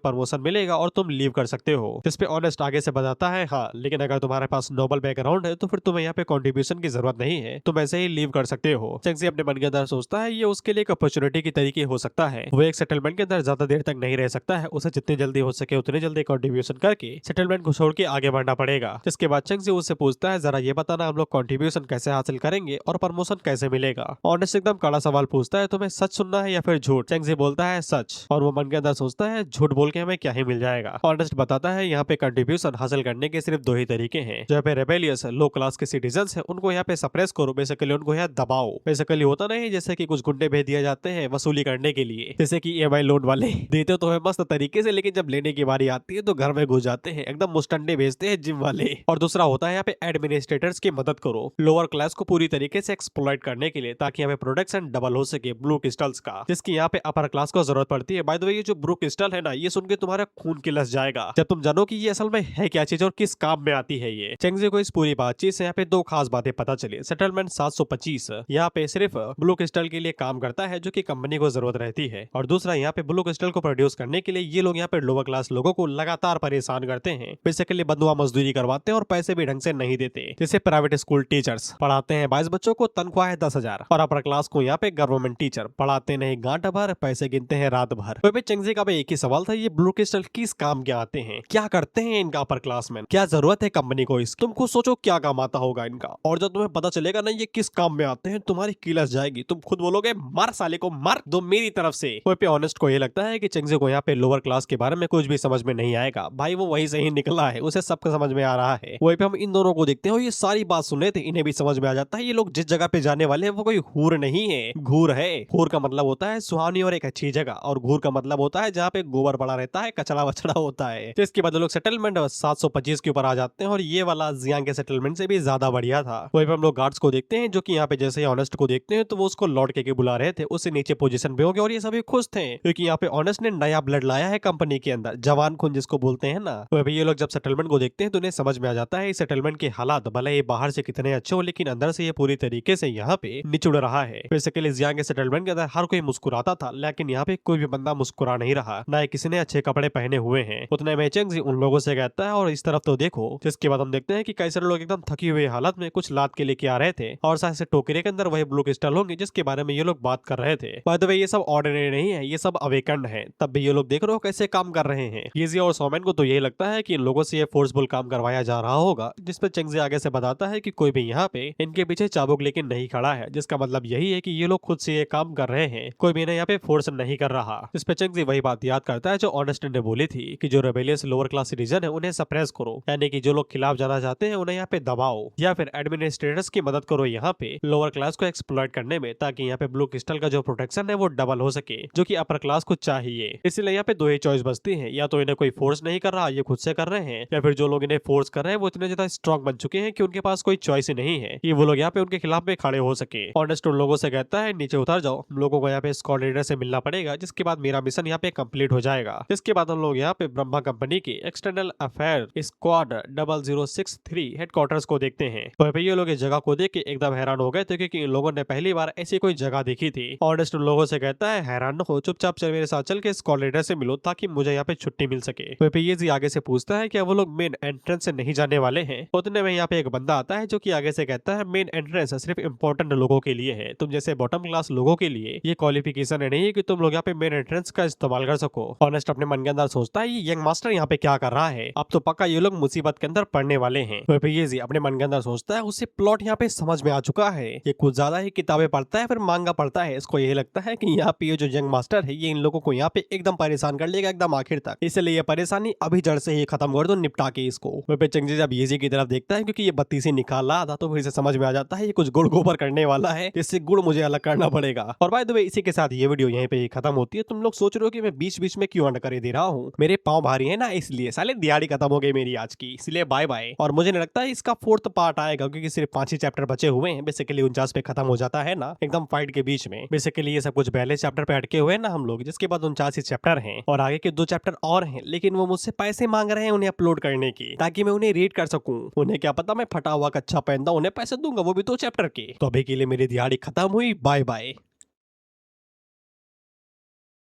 प्रमोशन मिलेगा और तुम लीव कर सकते हो। जिसपे ऑनेस्ट आगे से बताता है हाँ, लेकिन अगर तुम्हारे पास नोबल बैकग्राउंड है तो फिर तुम्हें यहाँ पे कंट्रीब्यूशन की जरूरत नहीं है, तुम ऐसे ही लीव कर सकते हो। चंगजी अपने मन के अंदर सोचता है ये उसके लिए एक अपॉर्चुनिटी की तरीके हो सकता है, वो एक सेटलमेंट के अंदर ज्यादा देर तक नहीं रह सकता है, उसे जितनी जल्दी हो सके उतनी जल्दी कंट्रीब्यूशन करके सेटलमेंट को छोड़ के आगे बढ़ना पड़ेगा। जिसके बाद चंगजी उससे पूछता है जरा ये बताना हम लोग कंट्रीब्यूशन कैसे हासिल करेंगे और प्रमोशन कैसे मिलेगा। ऑनेस्ट एकदम कड़ा सवाल पूछता है तुम्हें सच सुनना है या फिर झूठ? चंगजी बोलता है सच, और वो मन के अंदर सोचता है झूठ बोल के हमें क्या ही मिल जाएगा। ऑनेस्ट बताता है यहाँ पे कंट्रीब्यूशन हासिल करने के सिर्फ 2 ही तरीके हैं, जहाँ पे रेबेलियस लो क्लास के सिटीजन है उनको यहाँ पे सप्रेस करो, बेसिकली उनको यहाँ दबाओ। बेसिकली होता नहीं जैसे कि कुछ गुंडे भेज दिए जाते हैं वसूली करने के लिए, जैसे कि EMI लोन वाले देते तो है मस्त तरीके से, लेकिन जब लेने की बारी आती है तो घर में घुस जाते हैं, एकदम मुस्टंडे भेजते हैं जिम वाले। और दूसरा होता है यहाँ पे एडमिनिस्ट्रेटर्स की मदद करो, लोअर क्लास को पूरी तरीके से एक्सप्लॉइट करने के लिए, ताकि यहाँ पे प्रोडक्शन डबल हो सके ब्लू क्रिस्टल्स का, जिसकी यहाँ पे अपर क्लास को जरूरत पड़ती है। बाय द वे ये जो ब्लू क्रिस्टल है ना, ये सुन के तुम्हारा खून खिलस जाएगा जब तुम जानो कि ये असल में है क्या चीज और किस काम में आती है ये। चंगजी को इस पूरी बातचीत से यहाँ पे 2 खास बातें पता चली। सेटलमेंट 725 यहाँ पे सिर्फ ब्लू क्रिस्टल के लिए काम करता है जो कि कंपनी को जरूरत रहती है, और दूसरा यहाँ पे ब्लू क्रिस्टल को प्रोड्यूस करने के लिए ये लोग यहाँ पे लोअर क्लास लोगों को लगातार परेशान करते हैं, बेसिकली बदनुआ मजदूरी करवाते हैं और पैसे भी ढंग से नहीं देते। जैसे प्राइवेट स्कूल टीचर्स पढ़ाते हैं 22 बच्चों को, तनख्वाह है 10,000, और अपर क्लास को यहाँ पे गवर्नमेंट टीचर पढ़ाते नहीं गांठ भर, पैसे गिनते हैं रात भर। तो चेंगजी का भी एक ही सवाल था, ये ब्लू क्रिस्टल किस काम के आते हैं, क्या करते हैं इनका अपर क्लास में, क्या जरूरत है कंपनी को इस, तुम खुद सोचो क्या काम आता होगा इनका। और जब तुम्हें पता चलेगा ना ये किस काम में आते हैं, तुम्हारी किलस जाएगी, तुम खुद बोलोगे मार साले को मार दो मेरी तरफ से। पे ऑनेस्ट को ये लगता है कि चेंगजी को यहाँ पे लोअर क्लास के बारे में कुछ भी समझ में नहीं आएगा। भाई वो वहीं से ही निकला है, उसे सबका समझ में आ रहा है। वहीं पे हम इन दोनों को देखते हैं और ये सारी बात सुन रहे थे, इन्हें भी समझ में आ जाता है ये लोग जिस जगह पे जाने वाले हैं वो कोई हूर नहीं है, घूर है। हूर का मतलब होता है सुहानी और एक अच्छी जगह, और घूर का मतलब होता है जहाँ पे गोबर पड़ा रहता है, कचरा वचड़ा होता है। तो इसके बाद लोग सेटलमेंट 725 के ऊपर आ जाते हैं और ये वाला जियांग के सेटलमेंट से भी ज्यादा बढ़िया था। वहीं पे हम लोग गार्ड्स को देखते हैं जो कि यहाँ पे जैसे ही ऑनेस्ट को देखते हैं तो वो उसको लौट के बुला रहे थे, उससे नीचे पोजीशन पे हो गए और ये सभी खुश थे क्योंकि यहाँ पे ऑनेस्ट ने नया ब्लड लाया है कंपनी के अंदर, जवान खून जिसको बोलते हैं ना। तो अभी ये लोग जब सेटलमेंट को देखते हैं तो उन्हें समझ में आ जाता है इस सेटलमेंट के हालात भले ही बाहर से कितने अच्छे हो लेकिन अंदर से ये पूरी तरीके से यहाँ पे निचुड़ रहा है। बेसिकली जियांग के सेटलमेंट के अंदर हर कोई मुस्कुराता था लेकिन यहाँ पे कोई भी बंदा मुस्कुरा नहीं रहा, ना ही किसी ने अच्छे कपड़े पहने हुए हैं। उतने में चेंगजी उन लोगों से कहता है और इस तरफ तो देखो। जिसके बाद हम देखते हैं कि कई सारे लोग एकदम थकी हुई हालत में कुछ लाद के लेके आ रहे थे और साथ से टोकरे के अंदर वही ब्लू क्रिस्टल होंगे जिसके बारे में ये लोग बात कर रहे थे। बाय द वे ये सब ऑर्डिनरी नहीं है, ये सब अवेकन्ड है। तब भी ये लोग देख रहे हो कैसे काम कर रहे हैं। येजी और सोमेन को तो यही लगता है कि इन लोगों से ये फोर्सफुल काम करवाया जा रहा होगा, जिसपे चेंगजी आगे से बताता है कि कोई भी यहाँ पे इनके पीछे चाबुक लेकिन नहीं खड़ा है, जिसका मतलब यही है कि ये लोग खुद से ये काम कर रहे हैं, कोई भी इन्हें यहाँ पे फोर्स नहीं कर रहा। इस पे चेंगजी वही बात याद करता है जो ऑनेस्ट ने बोली थी कि जो रेबेलियस लोअर क्लास सिटीजन है उन्हें सप्रेस करो, यानी कि जो लोग खिलाफ जाना चाहते हैं उन्हें यहाँ पे दबाओ या फिर एडमिनिस्ट्रेटर्स की मदद करो यहाँ पे लोअर क्लास को एक्सप्लॉइट करने में, ताकि यहाँ पे ब्लू क्रिस्टल का जो प्रोटेक्शन है वो डबल हो सके, जो कि अपर क्लास को चाहिए। इसलिए यहाँ पे दो ही चॉइस बचती है, या तो इन्हें कोई फोर्स नहीं कर रहा, ये खुद से कर रहे हैं, या फिर जो लोग इन्हें फोर्स कर रहे हैं वो इतने ज्यादा स्ट्रॉन्ग बन चुके हैं कि उनके पास कोई चॉइस ही नहीं है कि वो लोग यहाँ पे उनके खिलाफ में खड़े हो सके। ऑनेस्ट उन लोगों से कहता है नीचे उतर जाओ, हम लोगों को यहाँ पे स्क्वाड लीडर से मिलना पड़ेगा, जिसके बाद मेरा मिशन यहाँ पे कंप्लीट हो जाएगा। जिसके बाद हम लोग यहाँ पे ब्रह्मा कंपनी की एक्सटर्नल अफेयर स्क्वाड 0063 हेडक्वार्टर्स को देखते हैं। तो ये लोग इस जगह को देख के एकदम हैरान हो गए थे क्योंकि इन लोगों ने पहली बार ऐसी कोई जगह देखी थी। ऑनेस्ट उन लोगों से कहता है हैरान न हो, चुपचाप चल मेरे साथ चल के स्क्वाड लीडर से मिलो ताकि मुझे यहाँ पे छुट्टी मिल सके। तो ये जी आगे से पूछता है कि वो लोग मेन एंट्रेंस से नहीं जाने वाले हैं। उतने में यहाँ पे एक बंदा आता है जो कि आगे से कहता है मेन एंट्रेंस सिर्फ इम्पोर्टेंट लोगों के लिए है, तुम जैसे बॉटम क्लास लोगों के लिए ये क्वालिफिकेशन नहीं है कि तुम लोग यहाँ पे मेन एंट्रेंस का इस्तेमाल कर सको। ऑनेस्ट अपने मन के अंदर सोचता है ये यंग मास्टर यहाँ पे क्या कर रहा है, अब तो पक्का ये लोग मुसीबत के अंदर पड़ने वाले हैं। तो ये जी अपने मन के अंदर सोचता है उसे प्लॉट यहाँ पे समझ में आ चुका है, ये कुछ ज्यादा ही किताबें पढ़ता है फिर मांगा पढ़ता है। इसको ये लगता है कि यहाँ पे ये जो यंग मास्टर है ये इन लोगों को यहाँ पे एकदम परेशान कर लेगा एकदम आखिर तक, इसलिए ये परेशानी अभी जड़ से ही खत्म कर दो, निपटा के इसको। वह चेंगजी जब ये जी की तरफ देखता है क्योंकि ये बत्ती से निकाल रहा था तो फिर से समझ में आ जाता है ये कुछ गुड़ गोबर करने वाला है, इससे गुड़ मुझे अलग करना पड़ेगा। और बाय द वे इसी के साथ ये वीडियो यहीं पे खत्म होती है। तुम लोग सोच रहे हो कि मैं बीच बीच में क्यों अंडा दे रहा हूँ, मेरे पाँव भारी है ना इसलिए, साले दिहाड़ी खत्म हो गई मेरी आज की, इसलिए बाय बाय। और मुझे नहीं लगता है इसका 4th पार्ट आएगा क्योंकि सिर्फ 5 ही चैप्टर बचे हुए हैं। बेसिकली 49 पे खत्म हो जाता है ना एकदम फाइट के बीच में। बेसिकली ये सब कुछ पहले चैप्टर पे अटके हुए हैं ना हम लोग, जिसके बाद 49 ही चैप्टर हैं और आगे के 2 चैप्टर और हैं, लेकिन वो मुझसे पैसे मांग रहे हैं उन्हें अपलोड करने की ताकि मैं उन्हें रीड कर सकूं। उन्हें क्या पता मैं फटा हुआ कच्चा पहनता, उन्हें पैसे दूंगा वो भी 2 चैप्टर के। तो अभी के लिए मेरी दिहाड़ी खत्म हुई, बाय बाय।